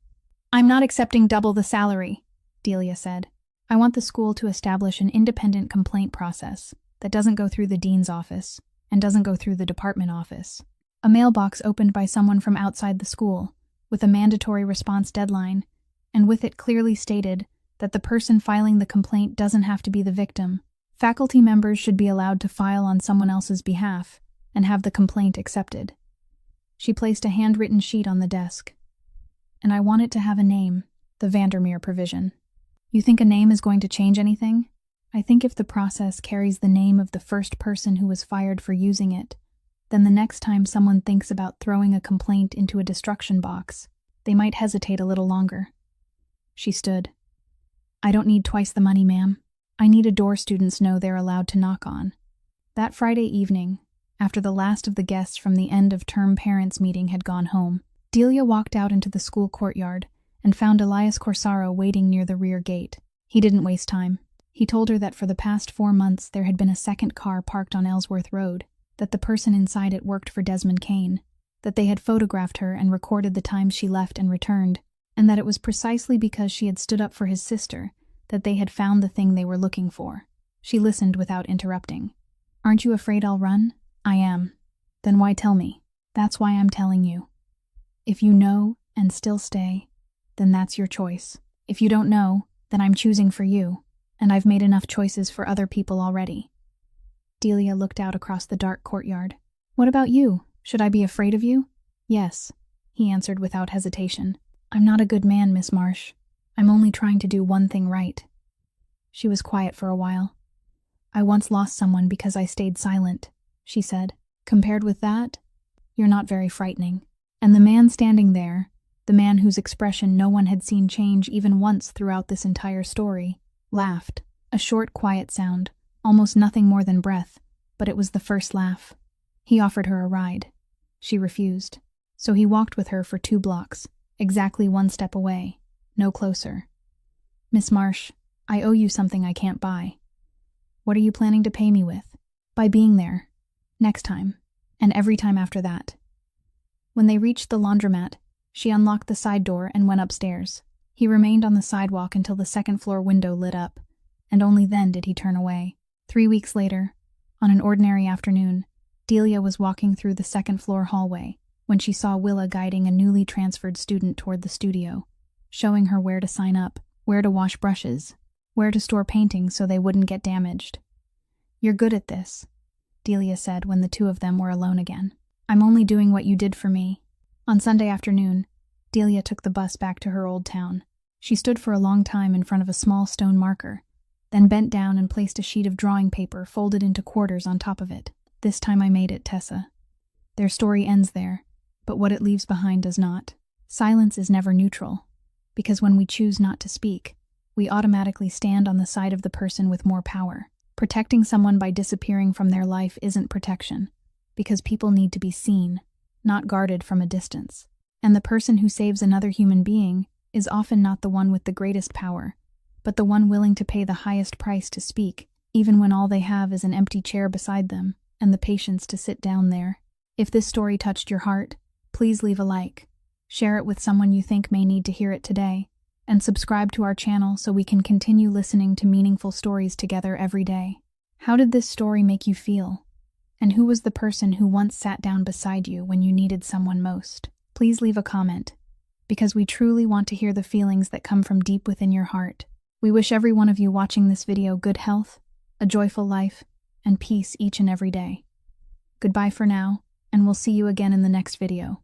I'm not accepting double the salary, Delia said. I want the school to establish an independent complaint process that doesn't go through the dean's office and doesn't go through the department office. A mailbox opened by someone from outside the school, with a mandatory response deadline, and with it clearly stated that the person filing the complaint doesn't have to be the victim. Faculty members should be allowed to file on someone else's behalf and have the complaint accepted. She placed a handwritten sheet on the desk. And I want it to have a name, the Vandermeer provision. You think a name is going to change anything? I think if the process carries the name of the first person who was fired for using it, then the next time someone thinks about throwing a complaint into a destruction box, they might hesitate a little longer. She stood. I don't need twice the money, ma'am. I need a door students know they're allowed to knock on. That Friday evening, after the last of the guests from the end-of-term parents' meeting had gone home, Delia walked out into the school courtyard and found Elias Corsaro waiting near the rear gate. He didn't waste time. He told her that for the past 4 months there had been a second car parked on Ellsworth Road, that the person inside it worked for Desmond Kane, that they had photographed her and recorded the times she left and returned, and that it was precisely because she had stood up for his sister that they had found the thing they were looking for. She listened without interrupting. Aren't you afraid I'll run? I am. Then why tell me? That's why I'm telling you. If you know and still stay, then that's your choice. If you don't know, then I'm choosing for you, and I've made enough choices for other people already. Delia looked out across the dark courtyard. What about you? Should I be afraid of you? Yes, he answered without hesitation. I'm not a good man, Miss Marsh. I'm only trying to do one thing right. She was quiet for a while. I once lost someone because I stayed silent, she said. Compared with that, you're not very frightening. And the man standing there, the man whose expression no one had seen change even once throughout this entire story, laughed. A short, quiet sound, almost nothing more than breath, but it was the first laugh. He offered her a ride. She refused. So he walked with her for 2 blocks, exactly 1 step away, no closer. Miss Marsh, I owe you something I can't buy. What are you planning to pay me with? By being there. Next time. And every time after that. When they reached the laundromat, she unlocked the side door and went upstairs. He remained on the sidewalk until the second-floor window lit up, and only then did he turn away. 3 weeks later, on an ordinary afternoon, Delia was walking through the second-floor hallway when she saw Willa guiding a newly transferred student toward the studio, showing her where to sign up, where to wash brushes, where to store paintings so they wouldn't get damaged. You're good at this, Delia said when the 2 of them were alone again. I'm only doing what you did for me. On Sunday afternoon, Delia took the bus back to her old town. She stood for a long time in front of a small stone marker, then bent down and placed a sheet of drawing paper folded into quarters on top of it. This time I made it, Tessa. Their story ends there, but what it leaves behind does not. Silence is never neutral, because when we choose not to speak, we automatically stand on the side of the person with more power. Protecting someone by disappearing from their life isn't protection, because people need to be seen, not guarded from a distance. And the person who saves another human being is often not the one with the greatest power, but the one willing to pay the highest price to speak, even when all they have is an empty chair beside them and the patience to sit down there. If this story touched your heart, please leave a like. Share it with someone you think may need to hear it today. and subscribe to our channel so we can continue listening to meaningful stories together every day. How did this story make you feel? And who was the person who once sat down beside you when you needed someone most? Please leave a comment, because we truly want to hear the feelings that come from deep within your heart. We wish every one of you watching this video good health, a joyful life, and peace each and every day. Goodbye for now, and we'll see you again in the next video.